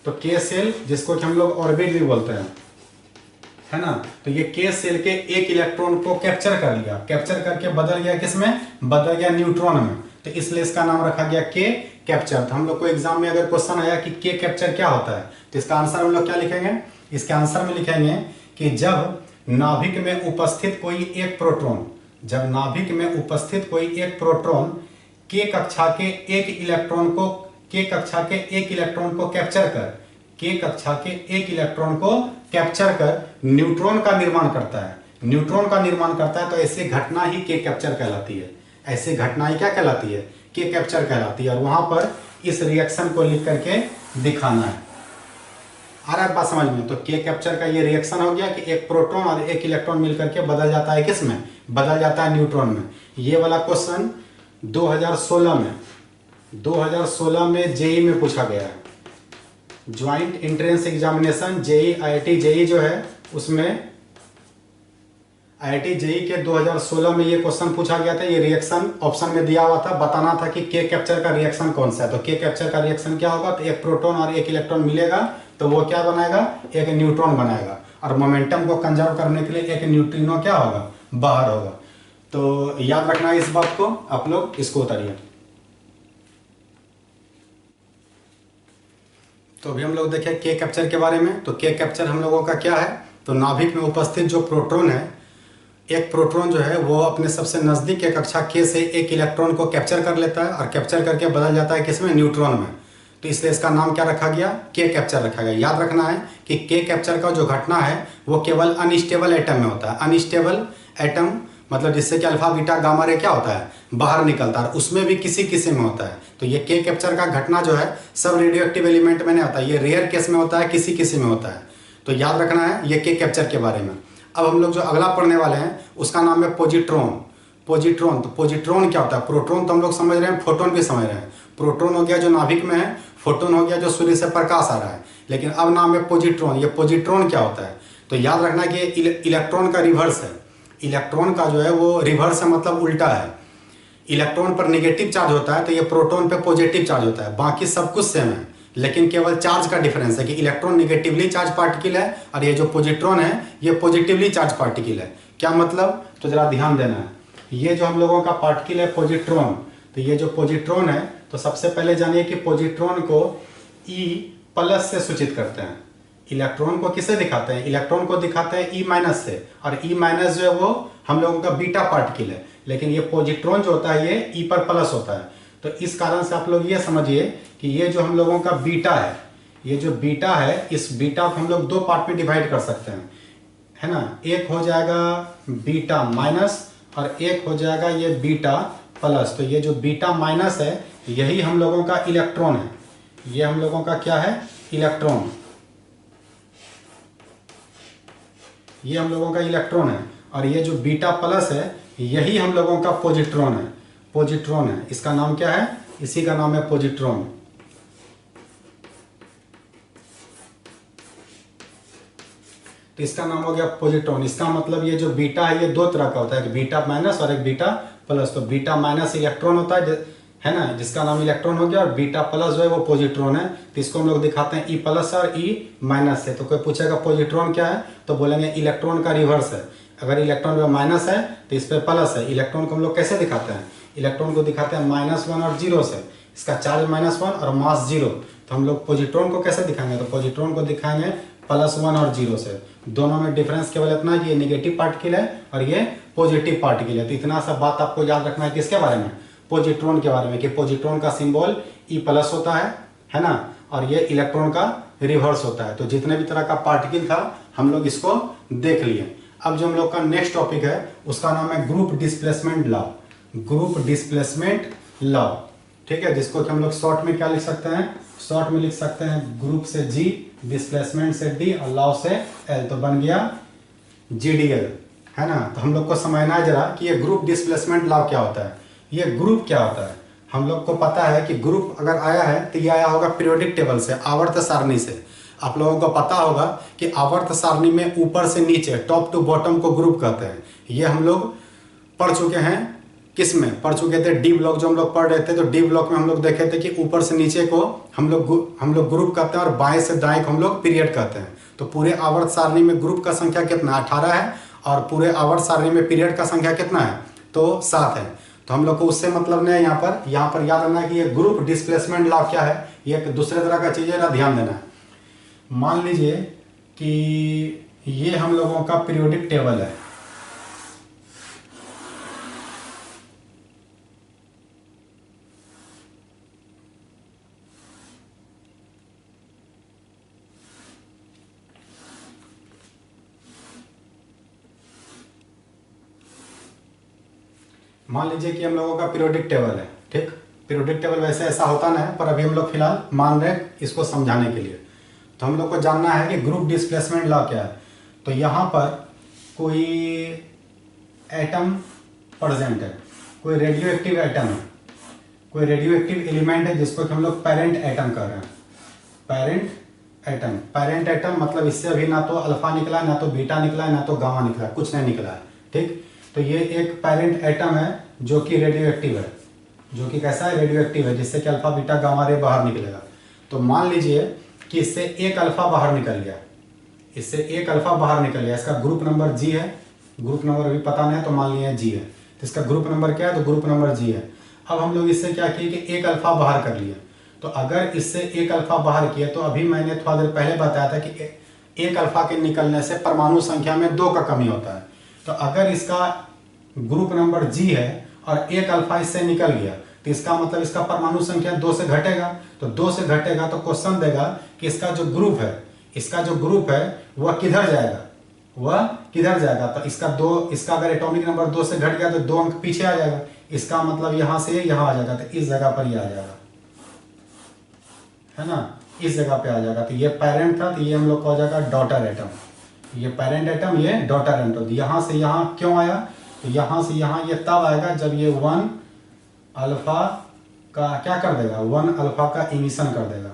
तो के सेल जिसको कि हम लोग ऑर्बिट भी बोलते हैं, है ना। तो ये के सेल के एक इलेक्ट्रॉन को कैप्चर कर लिया, कैप्चर करके बदल गया किसमें? बदल गया न्यूट्रॉन में। तो इसलिए इसका नाम रखा गया के कैप्चर। तो हम लोग को एग्जाम में अगर क्वेश्चन आया कि के कैप्चर क्या होता है, तो इसका आंसर हम लोग क्या लिखेंगे? इसके आंसर में लिखेंगे कि जब नाभिक में उपस्थित कोई एक प्रोटॉन, जब नाभिक में उपस्थित कोई एक प्रोटॉन के कक्षा के एक इलेक्ट्रॉन को, के कक्षा के एक इलेक्ट्रॉन को कैप्चर कर, के कक्षा के एक इलेक्ट्रॉन को कैप्चर कर न्यूट्रॉन का निर्माण करता है, न्यूट्रॉन का निर्माण करता है, तो ऐसी घटना ही के कैप्चर कहलाती है। ऐसी घटना ही क्या कहलाती है? के कैप्चर कहलाती है। और वहां पर इस रिएक्शन को लिख करके दिखाना है। आ रहा है बात समझ में? तो के कैप्चर का ये रिएक्शन हो गया कि एक प्रोटॉन और एक इलेक्ट्रॉन मिलकर के बदल जाता है किस में? बदल जाता है न्यूट्रॉन में। ये वाला क्वेश्चन 2016 में जेई में पूछा गया है। Joint entrance examination JEE IIT JEE जो है उसमें आईआईटी जेई के 2016 में ये क्वेश्चन पूछा गया था। ये रिएक्शन ऑप्शन में दिया हुआ था, बताना था कि के कैप्चर का रिएक्शन कौन सा है। तो के कैप्चर का रिएक्शन क्या होगा? तो एक प्रोटॉन और एक इलेक्ट्रॉन मिलेगा तो वो क्या बनाएगा? एक न्यूट्रॉन बनाएगा। और मोमेंटम को कंजर्व करने के लिए एक न्यूट्रिनो क्या होगा? बाहर होगा। तो याद रखना है इस बात को, आप लोग इसको उतारिए। तो अभी हम लोग देखें के कैप्चर के बारे में। तो के कैप्चर हम लोगों का क्या है? तो नाभिक में उपस्थित जो प्रोटॉन है, एक प्रोटॉन जो है वो अपने सबसे नजदीक के कक्षा के से एक इलेक्ट्रॉन को कैप्चर कर लेता है और कैप्चर करके बदल जाता है किसमें? न्यूट्रॉन में। तो इसलिए इसका नाम क्या रखा गया? के कैप्चर रखा गया। याद रखना है कि के कैप्चर का जो घटना है वो केवल अनस्टेबल एटम में होता है। अनस्टेबल एटम मतलब जिससे कि अल्फा बीटा गामा रे क्या होता है? बाहर निकलता है, उसमें भी किसी किसी में होता है। तो ये के कैप्चर का घटना जो है सब रेडियो एक्टिव एलिमेंट में नहीं होता है, ये रेयर केस में होता है, किसी किसी में होता है। तो याद रखना है ये के कैप्चर के बारे में। अब हम लोग जो अगला पढ़ने वाले हैं उसका नाम है पोजिट्रॉन। पोजिट्रॉन, तो पोजिट्रॉन क्या होता है? प्रोटॉन तो हम लोग समझ रहे हैं, फोटोन भी समझ रहे हैं। प्रोटॉन हो गया जो नाभिक में है, फोटोन हो गया जो सूर्य से प्रकाश आ रहा है। लेकिन अब नाम है पोजिट्रॉन। ये पोजिट्रॉन क्या होता है? तो याद रखना कि इलेक्ट्रॉन का रिवर्स है। इलेक्ट्रॉन का जो है वो रिवर्स है, मतलब उल्टा है। इलेक्ट्रॉन पर नेगेटिव चार्ज होता है तो ये प्रोटॉन पे पॉजिटिव चार्ज होता है। बाकी सब कुछ सेम है, लेकिन केवल चार्ज का डिफरेंस है कि इलेक्ट्रॉन नेगेटिवली चार्ज पार्टिकल है और ये जो पोजिट्रॉन है ये पॉजिटिवली चार्ज पार्टिकल है। क्या मतलब? तो जरा ध्यान देना है। ये जो हम लोगों का पार्टिकल है पोजिट्रॉन, तो ये जो पोजिट्रॉन है, तो सबसे पहले जानिए कि पोजिट्रॉन को E+ से सूचित करते हैं। इलेक्ट्रॉन को किसे दिखाते हैं? इलेक्ट्रॉन को दिखाते हैं E- से, और E- जो है वो हम लोगों का बीटा पार्टिकल है। लेकिन ये पोजिट्रॉन जो होता है ये E पर प्लस होता है। तो इस कारण से आप लोग ये समझिए कि ये जो हम लोगों का बीटा है, ये जो बीटा है, इस बीटा को हम लोग दो पार्ट में डिवाइड कर सकते हैं, है ना। एक हो जाएगा बीटा माइनस और एक हो जाएगा ये बीटा प्लस। तो ये जो बीटा माइनस है यही हम लोगों का इलेक्ट्रॉन है। ये हम लोगों का क्या है? इलेक्ट्रॉन। ये हम लोगों का इलेक्ट्रॉन है। और ये जो बीटा प्लस है यही हम लोगों का पोजिट्रॉन है। पोजिट्रॉन है, इसका नाम क्या है? इसी का नाम है पोजिट्रॉन। तो इसका नाम हो गया पोजिट्रॉन। इसका मतलब ये जो बीटा है ये दो तरह का होता है, एक बीटा माइनस और एक बीटा प्लस। तो बीटा माइनस इलेक्ट्रॉन होता है ना, जिसका नाम इलेक्ट्रॉन हो गया, और बीटा प्लस जो है वो पोजिट्रॉन है। तो इसको हम लोग दिखाते हैं E+ और E- से। तो कोई पूछेगा पोजिट्रॉन क्या है, तो बोलेंगे इलेक्ट्रॉन का रिवर्स है। अगर इलेक्ट्रॉन में माइनस है तो इस पर प्लस है। इलेक्ट्रॉन को हम लोग कैसे दिखाते हैं? इलेक्ट्रॉन को दिखाते हैं -1 और 0 से। इसका चार्ज -1 और मास 0। तो हम लोग पोजिट्रॉन को कैसे दिखाएंगे? तो पोजिट्रॉन को दिखाएंगे +1 और 0 से। दोनों में डिफरेंस केवल इतना है कि ये नेगेटिव पार्टिकल है और ये पॉजिटिव पार्टिकल है। तो इतना सा बात आपको याद रखना है किसके बारे में, पॉजिट्रॉन के बारे में, कि पॉजिट्रॉन का सिंबल E+ होता है ना, और ये इलेक्ट्रॉन का रिवर्स होता है। तो जितने भी तरह का पार्टिकल था हम लोग इसको देख लिए। अब जो हम लोग का नेक्स्ट टॉपिक है उसका नाम है group displacement law. Group displacement law, ठीक है, जिसको कि हम लोग शॉर्ट में क्या लिख सकते हैं, शॉर्ट में लिख सकते हैं ग्रुप से G, डिस्प्लेसमेंट से D और लॉ से L, तो बन गया GDL, है ना। तो हम लोग को समझना है जरा कि ये ग्रुप डिस्प्लेसमेंट लॉ क्या होता है, ये ग्रुप क्या होता है। हम लोग को पता है कि ग्रुप अगर आया है तो ये आया होगा पीरियोडिक टेबल से, आवर्त सारणी से। आप लोगों को पता होगा कि आवर्त सारणी में ऊपर से नीचे, टॉप टू बॉटम को ग्रुप कहते हैं। ये हम लोग पढ़ चुके हैं, किस में पढ़ चुके थे, डी ब्लॉक जो हम लोग पढ़ रहे थे। तो डी ब्लॉक में हम लोग देखे थे कि ऊपर से नीचे को हम लोग ग्रुप कहते हैं और बाएं से दाएं को हम लोग पीरियड कहते हैं। तो पूरे आवर्त सारणी में ग्रुप का संख्या कितना, 18 है, और पूरे आवर्त सारणी में पीरियड का संख्या कितना है, तो 7 है। तो हम लोग को उससे मतलब नहीं है। यहाँ पर याद रखना है कि ये ग्रुप डिस्प्लेसमेंट लॉ क्या है, ये एक दूसरे तरह का चीज़ है ना, ध्यान देना है। मान लीजिए कि ये हम लोगों का पीरियोडिक टेबल है, मान लीजिए कि हम लोगों का पीरियोडिक टेबल है, ठीक। पीरियोडिक टेबल वैसे ऐसा होता ना है, पर अभी हम लोग फिलहाल मान रहे हैं इसको समझाने के लिए। तो हम लोग को जानना है कि ग्रुप डिस्प्लेसमेंट लॉ क्या है। तो यहाँ पर कोई एटम प्रेजेंट है, कोई रेडियो एक्टिव एटम है, कोई रेडियो एक्टिव एलिमेंट है जिसको कि हम लोग पेरेंट एटम कह रहे हैं। पेरेंट एटम मतलब इससे अभी ना तो अल्फा निकला, ना तो बीटा निकला, ना तो गामा निकला, कुछ नहीं निकला है, ठीक। तो ये एक पेरेंट एटम है जो कि रेडियो एक्टिव है, जो कि कैसा है, रेडियो एक्टिव है, जिससे कि अल्फा बीटा गामा रे बाहर निकलेगा। तो मान लीजिए कि इससे एक अल्फा बाहर निकल गया, इससे एक अल्फा बाहर निकल गया, इसका ग्रुप नंबर G है, ग्रुप नंबर अभी पता नहीं है तो मान लिया G है। तो इसका ग्रुप नंबर क्या है, तो ग्रुप नंबर G है। अब हम लोग इससे क्या किए कि एक अल्फा बाहर कर लिया। तो अगर इससे एक अल्फा बाहर किया तो अभी मैंने थोड़ा देर पहले बताया था कि एक अल्फा के निकलने से परमाणु संख्या में 2 का कमी होता है। तो अगर इसका ग्रुप नंबर G है और एक अल्फा इससे निकल गया तो इसका मतलब इसका परमाणु संख्या 2 से घटेगा। तो 2 से घटेगा तो क्वेश्चन देगा कि इसका जो ग्रुप है वह किधर जाएगा, तो इसका अगर एटॉमिक नंबर 2 से घट गया तो 2 अंक पीछे आ जाएगा। इसका मतलब यहां से यहां आ जाएगा, तो इस जगह पर ये आ जाएगा, है ना, इस जगह पे आ जाएगा। तो ये पेरेंट था, तो ये हम लोग का हो जाएगा डॉटर एटम। ये पेरेंट एटम, ये डॉटर एटम। यहां से यहां क्यों आया, तो यहां से यहां ये तब आएगा जब ये 1 अल्फा का क्या कर देगा, 1 अल्फा का इमिशन कर देगा।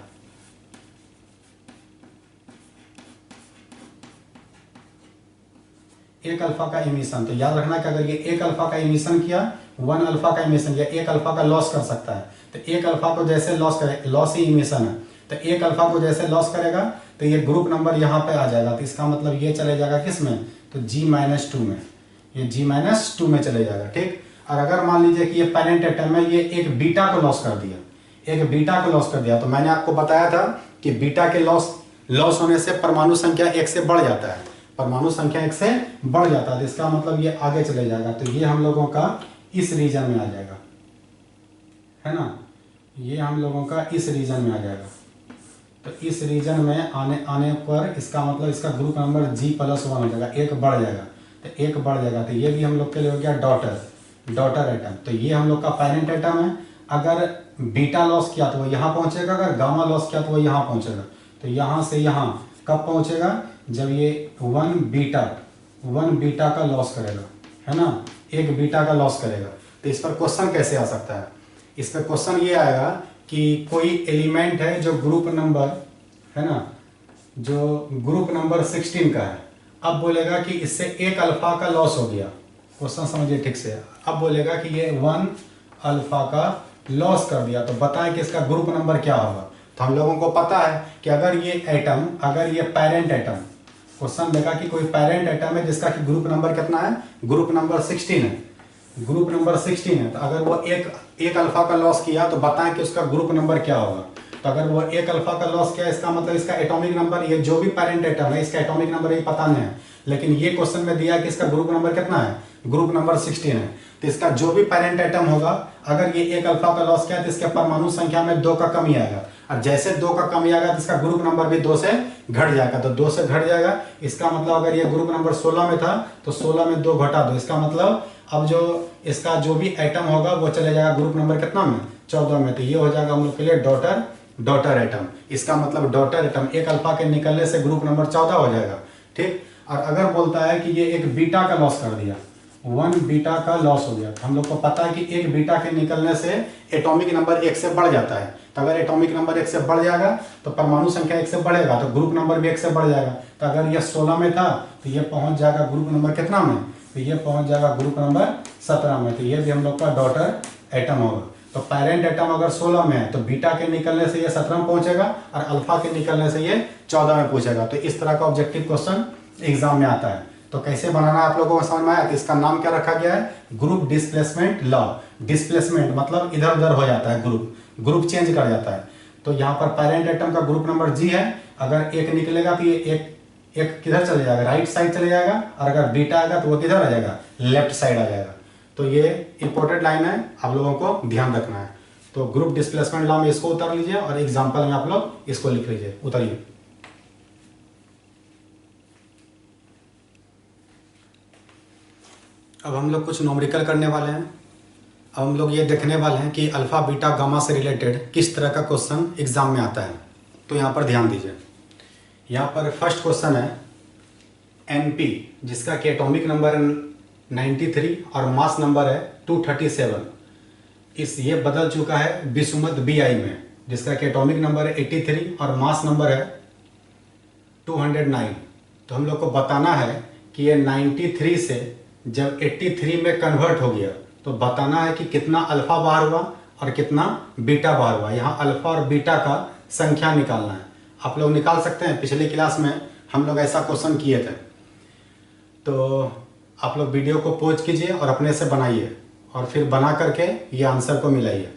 एक अल्फा का इमिशन, तो याद रखना कि अगर ये एक अल्फा का इमिशन किया, 1 अल्फा का इमिशन, या एक अल्फा का लॉस कर सकता है। तो एक अल्फा को जैसे लॉस करे, लॉस ही इमिशन है, तो एक अल्फा को जैसे लॉस करेगा तो ये ग्रुप नंबर यहाँ पे आ जाएगा। तो इसका मतलब ये चले जाएगा किस में, तो G-2 में, ये G-2 में चले जाएगा, ठीक। और अगर मान लीजिए कि ये पेरेंट एटम में ये एक बीटा को लॉस कर दिया, तो मैंने आपको बताया था कि बीटा के लॉस होने से परमाणु संख्या 1 से बढ़ जाता है, तो इसका मतलब ये आगे चले जाएगा। तो ये हम लोगों का इस रीजन में आ जाएगा, है ना, ये हम लोगों का इस रीजन में आ जाएगा। तो इस रीजन में आने पर इसका मतलब इसका ग्रुप नंबर G+1 हो जाएगा, एक बढ़ जाएगा। तो ये भी हम लोग के लिए हो गया डॉटर एटम। तो ये हम लोग का पेरेंट एटम है। अगर बीटा लॉस किया तो वो यहाँ पहुंचेगा, अगर गामा लॉस किया तो वो यहाँ पहुंचेगा। तो यहाँ से यहाँ कब पहुंचेगा, जब ये 1 बीटा का लॉस करेगा, है ना, एक बीटा का लॉस करेगा। तो इस पर क्वेश्चन कैसे आ सकता है, इस पर क्वेश्चन ये आएगा कि कोई एलिमेंट है जो ग्रुप नंबर, है ना, जो ग्रुप नंबर 16 का है। अब बोलेगा कि इससे एक अल्फा का लॉस हो गया, क्वेश्चन समझिए ठीक से। अब बोलेगा कि ये 1 अल्फा का लॉस कर दिया, तो बताएं कि इसका ग्रुप नंबर क्या होगा। तो हम लोगों को पता है कि अगर ये पेरेंट एटम, क्वेश्चन देगा कि कोई पेरेंट एटम है जिसका कि ग्रुप नंबर कितना है, ग्रुप नंबर 16 है, तो अगर वो एक अल्फा का लॉस किया तो बताएं कि उसका ग्रुप नंबर क्या होगा। तो अगर वो एक अल्फा का लॉस क्या है, इसका मतलब इसका एटॉमिक नंबर, ये जो भी पेरेंट एटम है इसका एटॉमिक नंबर ये पता नहीं है, लेकिन ये क्वेश्चन में दिया कि इसका ग्रुप नंबर कितना है, ग्रुप नंबर 16 है। तो इसका जो भी पेरेंट एटम होगा, अगर ये एक अल्फा का लॉस क्या है तो इसके परमाणु संख्या में 2 का कमी आएगा, और जैसे 2 का कमी आएगा तो इसका ग्रुप नंबर भी 2 से घट जाएगा। तो 2 से घट जाएगा, इसका मतलब अगर ये ग्रुप नंबर 16 में था तो 16 में 2 घटा दो, इसका मतलब अब जो इसका जो भी एटम होगा वो चले जाएगा ग्रुप नंबर कितना में, 14 में। तो ये हो जाएगा हम लोग के लिए डॉटर एटम। इसका मतलब डॉटर एटम एक अल्फा के निकलने से ग्रुप नंबर 14 हो जाएगा, ठीक। और अगर बोलता है कि ये एक बीटा का लॉस कर दिया, 1 बीटा का लॉस हो गया, तो हम लोग को पता है कि एक बीटा के निकलने से एटॉमिक नंबर 1 से बढ़ जाता है। तो अगर एटॉमिक नंबर 1 से बढ़ जाएगा तो परमाणु संख्या 1 से बढ़ेगा, तो ग्रुप नंबर भी 1 से बढ़ जाएगा। तो अगर ये 16 में था तो ये पहुंच जाएगा ग्रुप नंबर कितना में, तो ये पहुंच जाएगा ग्रुप नंबर 17 में। तो ये भी हम लोग का डॉटर एटम होगा। तो पेरेंट एटम अगर 16 में है तो बीटा के निकलने से ये 17 में पहुंचेगा, और अल्फा के निकलने से ये 14 में पूछेगा। तो इस तरह का ऑब्जेक्टिव क्वेश्चन एग्जाम में आता है। तो कैसे बनाना आप लोगों को समझ में आया। तो इसका नाम क्या रखा गया है, ग्रुप डिस्प्लेसमेंट लॉ। डिस्प्लेसमेंट मतलब इधर उधर हो जाता है, ग्रुप चेंज कर जाता है। तो यहाँ पर पेरेंट एटम का ग्रुप नंबर G है, अगर एक निकलेगा तो ये एक किधर चले जाएगा, राइट साइड चले जाएगा, और अगर बीटा आएगा तो वो किधर आ जाएगा, लेफ्ट साइड आ जाएगा। तो ये इंपॉर्टेंट लाइन है, आप लोगों को ध्यान रखना है। तो ग्रुप डिस्प्लेसमेंट लॉ में इसको उतार लीजिए और एग्जाम्पल में आप लोग इसको लिख लीजिए। उतारिए। अब हम लोग कुछ न्यूमेरिकल करने वाले हैं। अब हम लोग ये देखने वाले हैं कि अल्फा बीटा गामा से रिलेटेड किस तरह का क्वेश्चन एग्जाम में आता है। तो यहाँ पर ध्यान दीजिए। यहाँ पर फर्स्ट क्वेश्चन है NP, जिसका कि एटॉमिक नंबर 93 और मास नंबर है 237। ये बदल चुका है विषुमत BI में, जिसका कि एटॉमिक नंबर है 83 और मास नंबर है 209। तो हम लोग को बताना है कि ये 93 से जब 83 में कन्वर्ट हो गया तो बताना है कि कितना अल्फा बाहर हुआ और कितना बीटा बाहर हुआ। यहाँ अल्फा और बीटा का संख्या निकालना है। आप लोग निकाल सकते हैं, पिछली क्लास में हम लोग ऐसा क्वेश्चन किए थे। तो आप लोग वीडियो को पॉज कीजिए और अपने से बनाइए, और फिर बना करके ये आंसर को मिलाइए।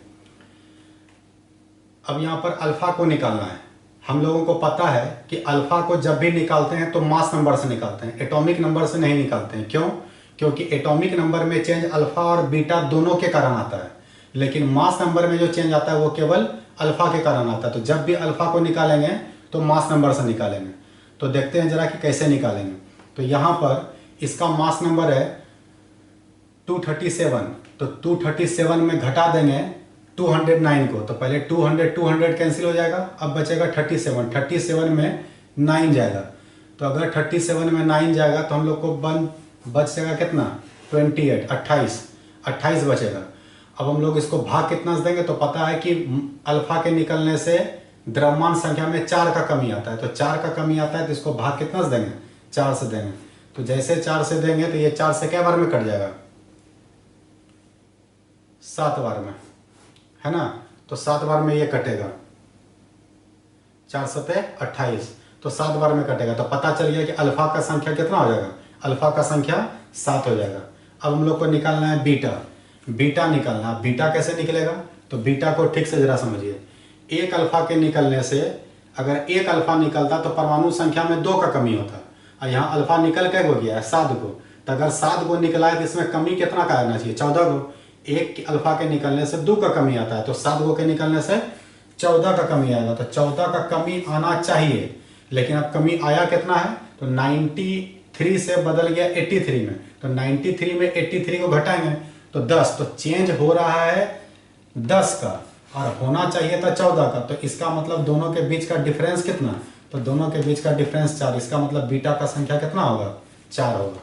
अब यहाँ पर अल्फा को निकालना है। हम लोगों को पता है कि अल्फा को जब भी निकालते हैं तो मास नंबर से निकालते हैं, एटॉमिक नंबर से नहीं निकालते हैं। क्यों? क्योंकि एटॉमिक नंबर में चेंज अल्फा और बीटा दोनों के कारण आता है, लेकिन मास नंबर में जो चेंज आता है वो केवल अल्फा के कारण आता है। तो जब भी अल्फा को निकालेंगे तो मास नंबर से निकालेंगे। तो देखते हैं जरा कि कैसे निकालेंगे। तो यहाँ पर इसका मास नंबर है 237, तो 237 में घटा देंगे 209 को, तो पहले 200 कैंसिल हो जाएगा। अब बचेगा 37 में 9 जाएगा। तो अगर 37 में 9 जाएगा तो हम लोग को बच जाएगा कितना, 28 बचेगा। अब हम लोग इसको भाग कितना से देंगे, तो पता है कि अल्फा के निकलने से द्रव्यमान संख्या में 4 का कमी आता है। तो 4 का कमी आता है तो इसको भाग कितना से देंगे, 4 से देंगे। तो जैसे 4 से देंगे तो ये 4 से क्या बार में कट जाएगा, 7 बार में, है ना। तो 7 बार में ये कटेगा, 4 सते 28, तो 7 बार में कटेगा। तो पता चल गया कि अल्फा का संख्या कितना हो जाएगा, अल्फा का संख्या 7 हो जाएगा। अब हम लोग को निकालना है बीटा निकालना। बीटा कैसे निकलेगा, तो बीटा को ठीक से जरा समझिए। एक अल्फा के निकलने से अगर एक अल्फा निकलता तो परमाणु संख्या में 2 का कमी होता, और यहाँ अल्फा निकल के हो गया है 7 को। तो अगर 7 को निकला है तो इसमें कमी कितना का आना चाहिए, 14 को। एक अल्फा के निकलने से 2 का कमी आता है, तो 7 को के निकलने से 14 का कमी आएगा। तो 14 का कमी आना चाहिए, लेकिन अब कमी आया कितना है, तो 93 से बदल गया 83 में। तो 93 में 83 को घटाएंगे तो 10, तो चेंज हो रहा है 10 का और होना चाहिए था 14 का। तो इसका मतलब दोनों के बीच का डिफरेंस कितना, तो दोनों के बीच का डिफरेंस 4। इसका मतलब बीटा का संख्या कितना होगा, 4 होगा,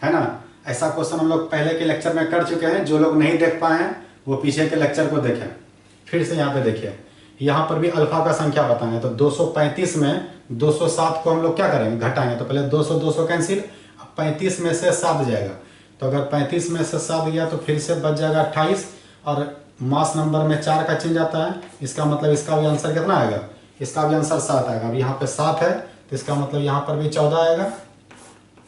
है ना। ऐसा क्वेश्चन हम लोग पहले के लेक्चर में कर चुके हैं। जो लोग नहीं देख पाए हैं वो पीछे के लेक्चर को देखें। फिर से यहाँ पे देखिए, यहाँ पर भी अल्फा का संख्या बताएंगे। तो 235 में 207 को हम लोग क्या करेंगे, घटाएंगे। तो पहले 200 कैंसिल, 35 में से 7 जाएगा। तो अगर 35 में से 7 गया तो फिर से बच जाएगा 28, और मास नंबर में 4 का चेंज आता है। इसका मतलब इसका भी आंसर कितना आएगा, इसका भी आंसर 7 आएगा। अब यहाँ पे 7 है तो इसका मतलब यहाँ पर भी 14 आएगा,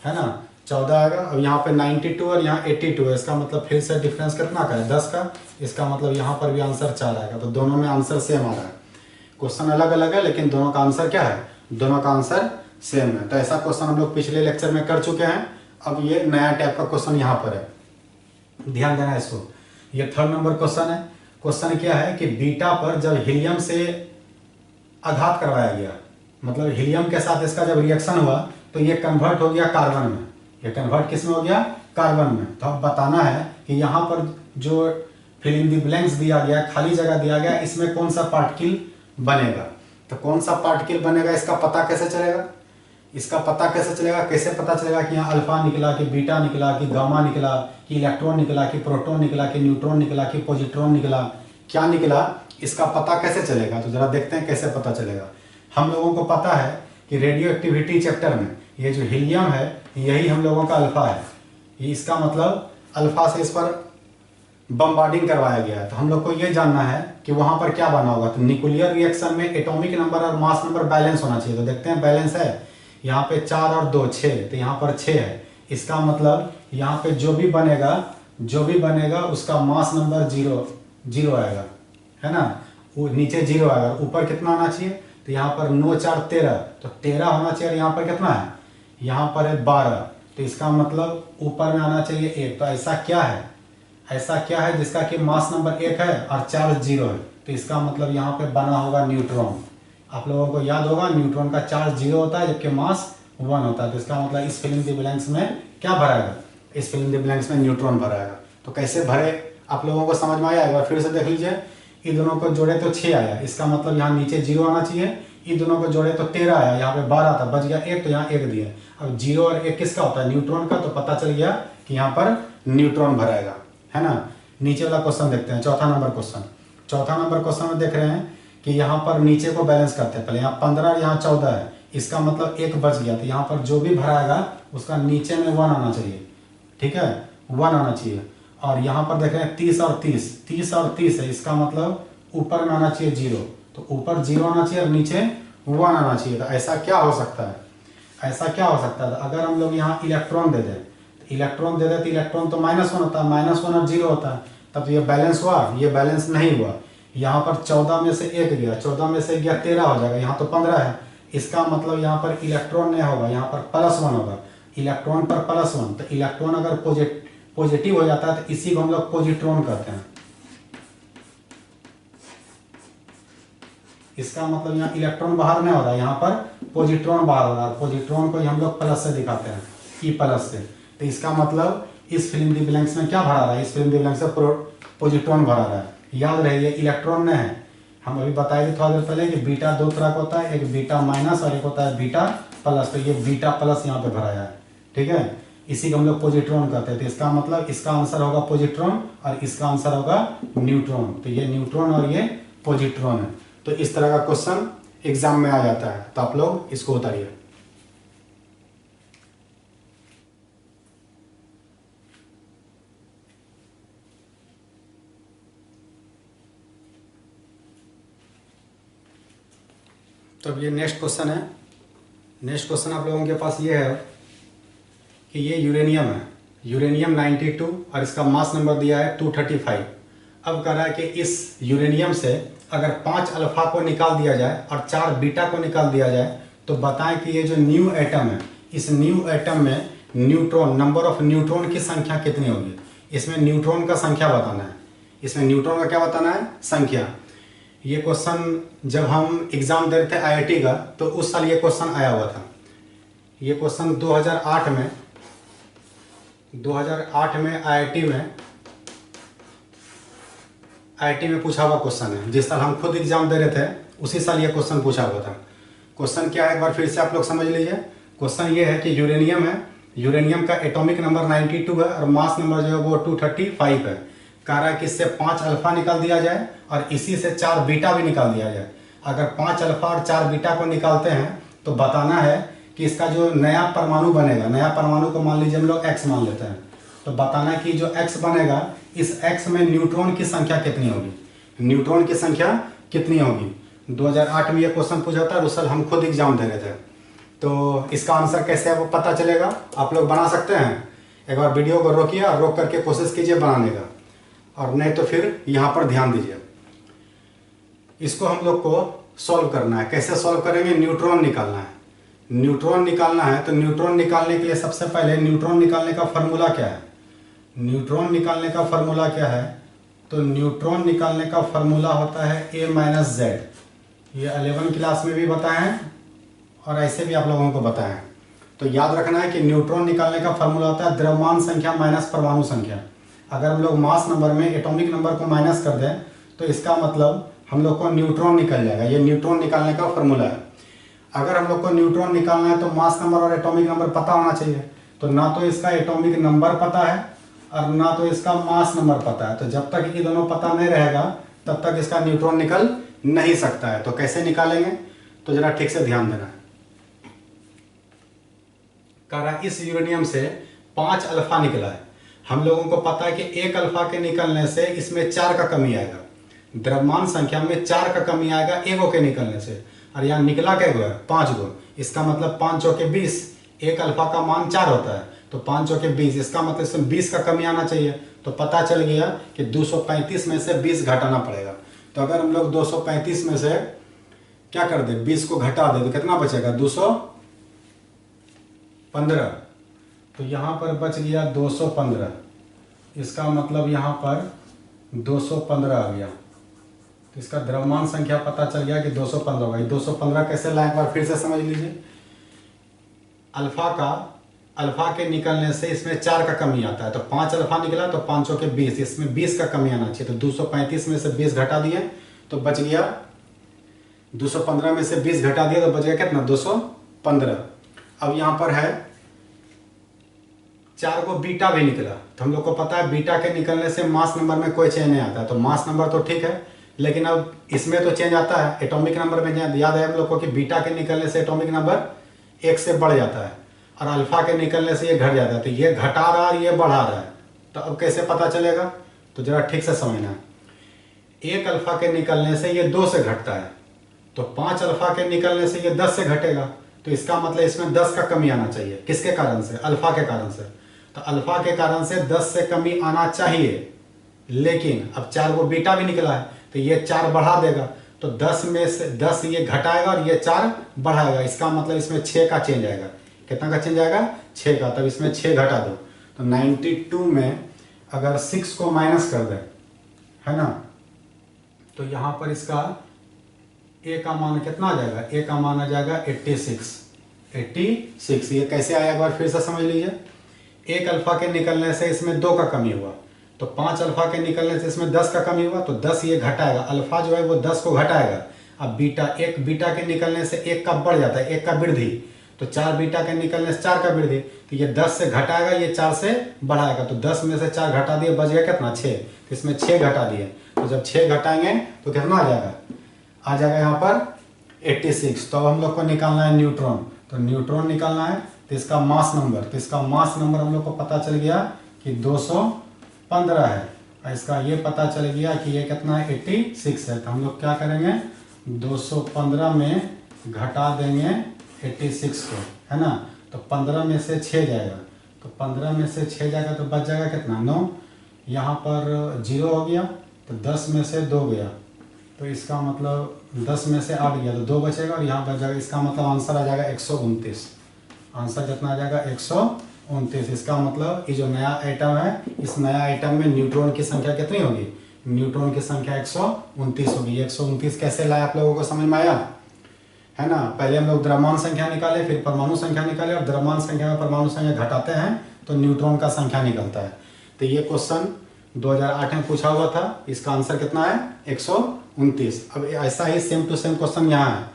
है ना, 14 आएगा। अब यहाँ पे 92 और यहाँ 82 है, इसका मतलब फिर से डिफरेंस कितना का है, 10 का। इसका मतलब यहाँ पर भी आंसर 4 आएगा। तो दोनों में आंसर सेम आ रहा है। क्वेश्चन अलग अलग है लेकिन दोनों का आंसर क्या है, दोनों का आंसर सेम है। तो ऐसा क्वेश्चन हम लोग पिछले लेक्चर में कर चुके हैं। अब ये नया टाइप का क्वेश्चन यहाँ पर है, ध्यान देना इसको। ये 3rd नंबर क्वेश्चन है। क्वेश्चन क्या है कि बीटा पर जब हीलियम से आघात करवाया गया, मतलब हीलियम के साथ इसका जब रिएक्शन हुआ तो ये कन्वर्ट हो गया कार्बन में। ये कन्वर्ट किस में हो गया, कार्बन में। तो अब बताना है कि यहाँ पर जो फिल इन द ब्लैंक्स दिया गया, खाली जगह दिया गया, इसमें कौन सा पार्टिकल बनेगा। तो कौन सा पार्टिकल बनेगा इसका पता कैसे चलेगा, इसका पता कैसे चलेगा, कैसे पता चलेगा कि यहाँ अल्फा निकला कि बीटा निकला कि गामा निकला कि इलेक्ट्रॉन निकला कि प्रोटॉन निकला कि न्यूट्रॉन निकला कि पॉजिट्रॉन निकला, क्या निकला, इसका पता कैसे चलेगा। तो जरा देखते हैं कैसे पता चलेगा। हम लोगों को पता है कि रेडियो एक्टिविटी चैप्टर में ये जो हीलियम है यही हम लोगों का अल्फा है। ये इसका मतलब अल्फा से इस पर बम्बार्डिंग करवाया गया है। तो हम लोग को ये जानना है कि वहां पर क्या बना होगा। तो न्यूक्लियर रिएक्शन में एटॉमिक नंबर और मास नंबर बैलेंस होना चाहिए। तो देखते हैं बैलेंस है, यहाँ पे 4 और 2 6, तो यहाँ पर 6 है। इसका मतलब यहाँ पे जो भी बनेगा उसका मास नंबर 0 आएगा, है ना। वो नीचे 0 आएगा, ऊपर कितना आना चाहिए, तो यहाँ पर 9 4 13, तो 13 होना चाहिए। यहाँ पर कितना है, यहाँ पर है 12, तो इसका मतलब ऊपर में आना चाहिए 1। तो ऐसा क्या है जिसका कि मास नंबर 1 है और चार्ज 0 है। तो इसका मतलब यहाँ पे बना होगा न्यूट्रॉन। आप लोगों को याद होगा न्यूट्रॉन का चार्ज 0 होता है जबकि मास 1 होता है। तो इसका मतलब इस फिल इन द ब्लैंक्स में क्या भराएगा, इस फिल इन द ब्लैंक्स में न्यूट्रॉन भराएगा। तो कैसे भरे आप लोगों को समझ में आया, एक बार फिर से देख लीजिए। इन दोनों को जोड़े तो 6 आया, इसका मतलब यहाँ नीचे 0 आना चाहिए। इन दोनों को जोड़े तो 13 आया, यहाँ पे 12 था, बच गया 1, तो यहाँ 1 दिया। अब 0 और 1 किसका होता है, न्यूट्रॉन का। तो पता चल गया कि यहाँ पर न्यूट्रॉन भराएगा, है ना। नीचे वाला क्वेश्चन देखते हैं, चौथा नंबर क्वेश्चन में देख रहे हैं कि यहाँ पर नीचे को बैलेंस करते हैं। पहले यहाँ 15 और यहाँ 14 है, इसका मतलब 1 बच गया। तो यहाँ पर जो भी भराएगा उसका नीचे में 1 आना चाहिए, ठीक है, 1 आना चाहिए। और यहाँ पर देख रहे हैं 30 और 30 है, इसका मतलब ऊपर में आना चाहिए 0। तो ऊपर 0 आना चाहिए और नीचे 1 आना चाहिए। तो ऐसा क्या हो सकता है, अगर हम लोग यहाँ इलेक्ट्रॉन दे दें, तो इलेक्ट्रॉन तो -1 होता है, -1 और 0 होता है। तब तो ये बैलेंस हुआ, ये बैलेंस नहीं हुआ। यहाँ पर 14 में से 1 गया, 14 में से 1 गया 13 हो जाएगा, यहाँ तो 15 है। इसका मतलब यहाँ पर इलेक्ट्रॉन नहीं होगा, यहाँ पर +1 होगा। इलेक्ट्रॉन पर +1, तो इलेक्ट्रॉन अगर पॉजिटिव हो जाता है तो इसी को हम लोग पॉजिट्रॉन कहते हैं। इसका मतलब यहाँ इलेक्ट्रॉन बाहर नहीं हो रहा है, यहाँ पर पॉजिट्रॉन बाहर हो रहा है। पॉजिट्रॉन को हम लोग प्लस से दिखाते हैं, E+ से। तो इसका मतलब इस फिल इन द ब्लैंक्स में क्या भरा रहा है, इस फिल इन द ब्लैंक्स से पॉजिट्रॉन भरा रहा है। याद रहे ये इलेक्ट्रॉन नहीं है। हम अभी बताए थे थोड़ा देर पहले कि बीटा 2 तरह का होता है, एक β- और एक होता है β+। तो ये β+ यहाँ पे भराया है, ठीक है। इसी को हम लोग पॉजिट्रॉन कहते हैं। तो इसका मतलब इसका आंसर होगा पॉजिट्रॉन और इसका आंसर होगा न्यूट्रॉन। तो ये न्यूट्रॉन और ये पॉजिट्रॉन है। तो इस तरह का क्वेश्चन एग्जाम में आ जाता है। तो आप लोग इसको उतारिए। तो अब ये नेक्स्ट क्वेश्चन है। नेक्स्ट क्वेश्चन आप लोगों के पास ये है कि ये यूरेनियम है, यूरेनियम 92 और इसका मास नंबर दिया है 235। अब कह रहा है कि इस यूरेनियम से अगर 5 अल्फा को निकाल दिया जाए और 4 बीटा को निकाल दिया जाए तो बताएं कि ये जो न्यू एटम है, इस न्यू एटम में न्यूट्रॉन, नंबर ऑफ न्यूट्रॉन की संख्या कितनी होगी। इसमें न्यूट्रॉन का संख्या बताना है, इसमें न्यूट्रॉन का क्या बताना है, संख्या। ये क्वेश्चन जब हम एग्ज़ाम दे रहे थे IIT का तो उस साल ये क्वेश्चन आया हुआ था। ये क्वेश्चन 2008 में IIT में पूछा हुआ क्वेश्चन है। जिस साल हम खुद एग्जाम दे रहे थे उसी साल ये क्वेश्चन पूछा हुआ था। क्वेश्चन क्या है एक बार फिर से आप लोग समझ लीजिए। क्वेश्चन ये है कि यूरेनियम है, यूरेनियम का एटॉमिक नंबर 92 है और मास नंबर जो है वो 235 है। कह रहा है कि इससे 5 अल्फा निकाल दिया जाए और इसी से 4 बीटा भी निकाल दिया जाए। अगर 5 अल्फा और 4 बीटा को निकालते हैं तो बताना है कि इसका जो नया परमाणु बनेगा, नया परमाणु को मान लीजिए हम लोग X मान लेते हैं, तो बताना है कि जो X बनेगा इस X में न्यूट्रॉन की संख्या कितनी होगी, न्यूट्रॉन की संख्या कितनी होगी। 2008 में ये क्वेश्चन पूछा था और उस साल हम खुद एग्जाम दे रहे थे। तो इसका आंसर कैसे आपको पता चलेगा, आप लोग बना सकते हैं। एक बार वीडियो को रोकिए और रोक करके कोशिश कीजिए बनाने का, और नहीं तो फिर यहाँ पर ध्यान दीजिए। इसको हम लोग को सॉल्व करना है। कैसे सॉल्व करेंगे? न्यूट्रॉन निकालना है। न्यूट्रॉन निकालना है तो न्यूट्रॉन निकालने के लिए सबसे पहले न्यूट्रॉन निकालने का फॉर्मूला क्या है? न्यूट्रॉन निकालने का फॉर्मूला क्या है? तो न्यूट्रॉन निकालने का फॉर्मूला होता है A माइनस जेड। ये 11 क्लास में भी बताए हैं और ऐसे भी आप लोगों को बताएं। तो याद रखना है कि न्यूट्रॉन निकालने का फॉर्मूला होता है द्रव्यमान संख्या माइनस परमाणु संख्या। अगर हम लोग मास नंबर में एटॉमिक नंबर को माइनस कर दें तो इसका मतलब हम लोग को न्यूट्रॉन निकल जाएगा। ये न्यूट्रॉन निकालने का फॉर्मूला है। अगर हम लोग को न्यूट्रॉन निकालना है तो मास नंबर और एटॉमिक नंबर पता होना चाहिए। तो ना तो इसका एटॉमिक नंबर पता है और ना तो इसका मास नंबर पता है। तो जब तक ये दोनों पता नहीं रहेगा तब तक इसका न्यूट्रॉन निकल नहीं सकता है। तो कैसे निकालेंगे? तो जरा ठीक से ध्यान देना है। कह रहा इस यूरेनियम से 5 अल्फा निकला है। हम लोगों को पता है कि 1 अल्फा के निकलने से इसमें 4 का कमी आएगा। द्रव्यमान संख्या में 4 का कमी आएगा 1 के निकलने से। और यहाँ निकला क्या हुआ है? 5 गो। इसका मतलब 5 चौके 20। 1 अल्फा का मान 4 होता है तो 5 चौके 20। इसका मतलब इसमें 20 का कमी आना चाहिए। तो पता चल गया कि 235 में से 20 घटाना पड़ेगा। तो अगर हम लोग 235 में से क्या कर दे, 20 को घटा दे तो कितना बचेगा? 215। तो यहाँ पर बच गया 215। इसका मतलब यहाँ पर 215 आ गया। तो इसका द्रव्यमान संख्या पता चल गया कि 215 होगा। 215 कैसे लाए एक बार फिर से समझ लीजिए। अल्फा के निकलने से इसमें 4 का कमी आता है। तो 5 अल्फा निकला तो 5 चौके 20। इसमें 20 का कमी आना चाहिए। तो 235 में से 20 घटा दिए तो बच गया 215 में से 20 घटा दिया तो बच गया कितना? 215। अब यहाँ पर है 4 को बीटा भी निकला। तो हम लोग को पता है बीटा के निकलने से मास नंबर में कोई चेंज नहीं आता है। तो मास नंबर तो ठीक है, लेकिन अब इसमें तो चेंज आता है। एटॉमिक नंबर में याद है हम लोग को कि बीटा के निकलने से एटॉमिक नंबर 1 से बढ़ जाता है और अल्फा के निकलने से ये घट जाता है। तो ये घटा रहा है, ये बढ़ा रहा है। तो अब कैसे पता चलेगा? तो जरा ठीक से समझना। 1 अल्फा के निकलने से ये 2 से घटता है। तो 5 अल्फा के निकलने से ये 10 से घटेगा। तो इसका मतलब इसमें 10 का कमी आना चाहिए। किसके कारण से? अल्फा के कारण से। तो अल्फा के कारण से 10 से कमी आना चाहिए, लेकिन अब 4 को बीटा भी निकला है तो ये 4 बढ़ा देगा। तो 10 में से 10 ये घटाएगा और ये 4 बढ़ाएगा। इसका मतलब इसमें 6 का चेंज आएगा। कितना का चेंज आएगा? 6 का। तब इसमें 6 घटा दो तो 92 में अगर 6 को माइनस कर दे, है ना, तो यहाँ पर इसका ए का मान कितना आ जाएगा? ए का मान आ जाएगा 86। ये कैसे आया एक बार फिर से समझ लीजिए। 1 अल्फा के निकलने से इसमें 2 का कमी हुआ। तो 5 अल्फा के निकलने से इसमें 10 का कमी हुआ। तो 10 ये घटाएगा। अल्फा जो है वो 10 को घटाएगा। अब एक बीटा के निकलने से 1 का बढ़ जाता है, 1 का वृद्धि। तो 4 बीटा के निकलने से 4 का वृद्धि। तो ये 10 से घटाएगा, ये 4 से बढ़ाएगा। तो 10 में से 4 घटा दिए, बच गया कितना? 6। तो इसमें 6 घटा दिए। तो जब 6 घटाएंगे तो कितना आ जाएगा? आ जाएगा यहाँ पर 86। तो अब हम लोग को निकालना है न्यूट्रॉन। तो न्यूट्रॉन निकालना है तो इसका मास नंबर, हम लोग को पता चल गया कि 215 है। और इसका ये पता चल गया कि ये कितना है? 86 है। तो हम लोग क्या करेंगे? 215 में घटा देंगे 86 को, है ना। तो 15 में से 6 जाएगा। तो 15 में से 6 जाएगा तो बच जाएगा कितना? 9। यहाँ पर 0 हो गया तो 10 में से 2 गया। तो इसका मतलब 10 में से 8 गया तो 2 बचेगा और यहाँ बच जाएगा। इसका मतलब आंसर आ जाएगा 129। आंसर कितना आ जाएगा? 129। इसका मतलब ये जो नया आइटम है, इस नया आइटम में न्यूट्रॉन की संख्या कितनी होगी? न्यूट्रॉन की संख्या 129 होगी। 129 कैसे लाए आप लोगों को समझ में आया, है ना। पहले हम लोग द्रव्यमान संख्या निकाले, फिर परमाणु संख्या निकाले, और द्रव्यमान संख्या में परमाणु संख्या घटाते हैं तो न्यूट्रॉन का संख्या निकलता है। तो ये क्वेश्चन 2008 में पूछा हुआ था। इसका आंसर कितना है? 129। अब ऐसा ही सेम टू सेम क्वेश्चन यहाँ है।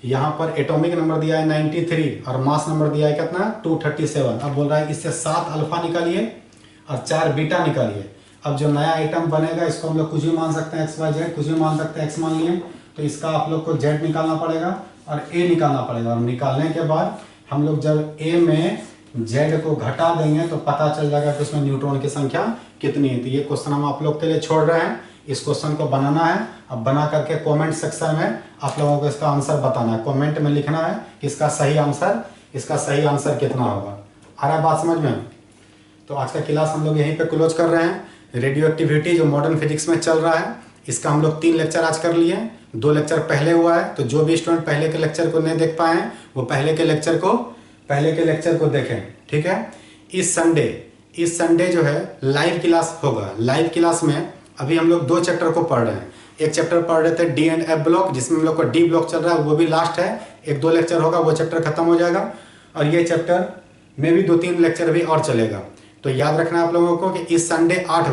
यहाँ पर एटॉमिक नंबर दिया है 93 और मास नंबर दिया है कितना? 237। अब बोल रहा है इससे 7 अल्फा निकालिए और 4 बीटा निकालिए। अब जो नया आइटम बनेगा इसको हम लोग कुछ भी मान सकते हैं, XYZ कुछ भी मान सकते हैं, X मान लिए। तो इसका आप लोग को Z निकालना पड़ेगा और A निकालना पड़ेगा। और निकालने के बाद हम लोग जब A में Z को घटा देंगे तो पता चल जाएगा कि उसमें न्यूट्रॉन की संख्या कितनी है। तो ये क्वेश्चन हम आप लोग के लिए छोड़ रहे हैं। इस क्वेश्चन को बनाना है। अब बना करके कमेंट सेक्शन में आप लोगों को इसका आंसर बताना है। कमेंट में लिखना है कि इसका सही आंसर कितना होगा। आ रहा है बात समझ में? तो आज का क्लास हम लोग यहीं पे क्लोज कर रहे हैं। रेडियो एक्टिविटी जो मॉडर्न फिजिक्स में चल रहा है, इसका हम लोग 3 लेक्चर आज कर लिए हैं, 2 लेक्चर पहले हुआ है। तो जो भी स्टूडेंट पहले के लेक्चर को नहीं देख पाए हैं वो पहले के लेक्चर को देखें, ठीक है। इस संडे जो है लाइव क्लास होगा। लाइव क्लास में अभी हम लोग 2 चैप्टर को पढ़ रहे हैं। एक चैप्टर पढ़ रहे थे डी एंड एफ ब्लॉक, जिसमें हम लोग को डी ब्लॉक चल रहा है, वो भी लास्ट है। 1-2 लेक्चर होगा, वो चैप्टर खत्म हो जाएगा और ये चैप्टर में भी 2-3 लेक्चर भी और चलेगा। तो याद रखना आप लोगों को कि इस संडे 8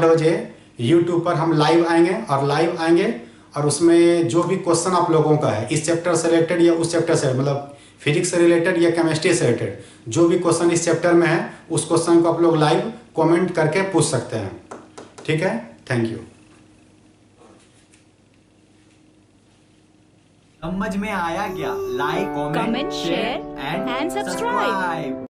बजे यूट्यूब पर हम लाइव आएंगे और उसमें जो भी क्वेश्चन आप लोगों का है इस चैप्टर से रिलेटेड या उस चैप्टर से, मतलब फिजिक्स से रिलेटेड या केमिस्ट्री से रिलेटेड, जो भी क्वेश्चन इस चैप्टर में है उस क्वेश्चन को आप लोग लाइव कमेंट करके पूछ सकते हैं, ठीक है। Thank you. समझ में आया क्या? Like, comment, share and subscribe.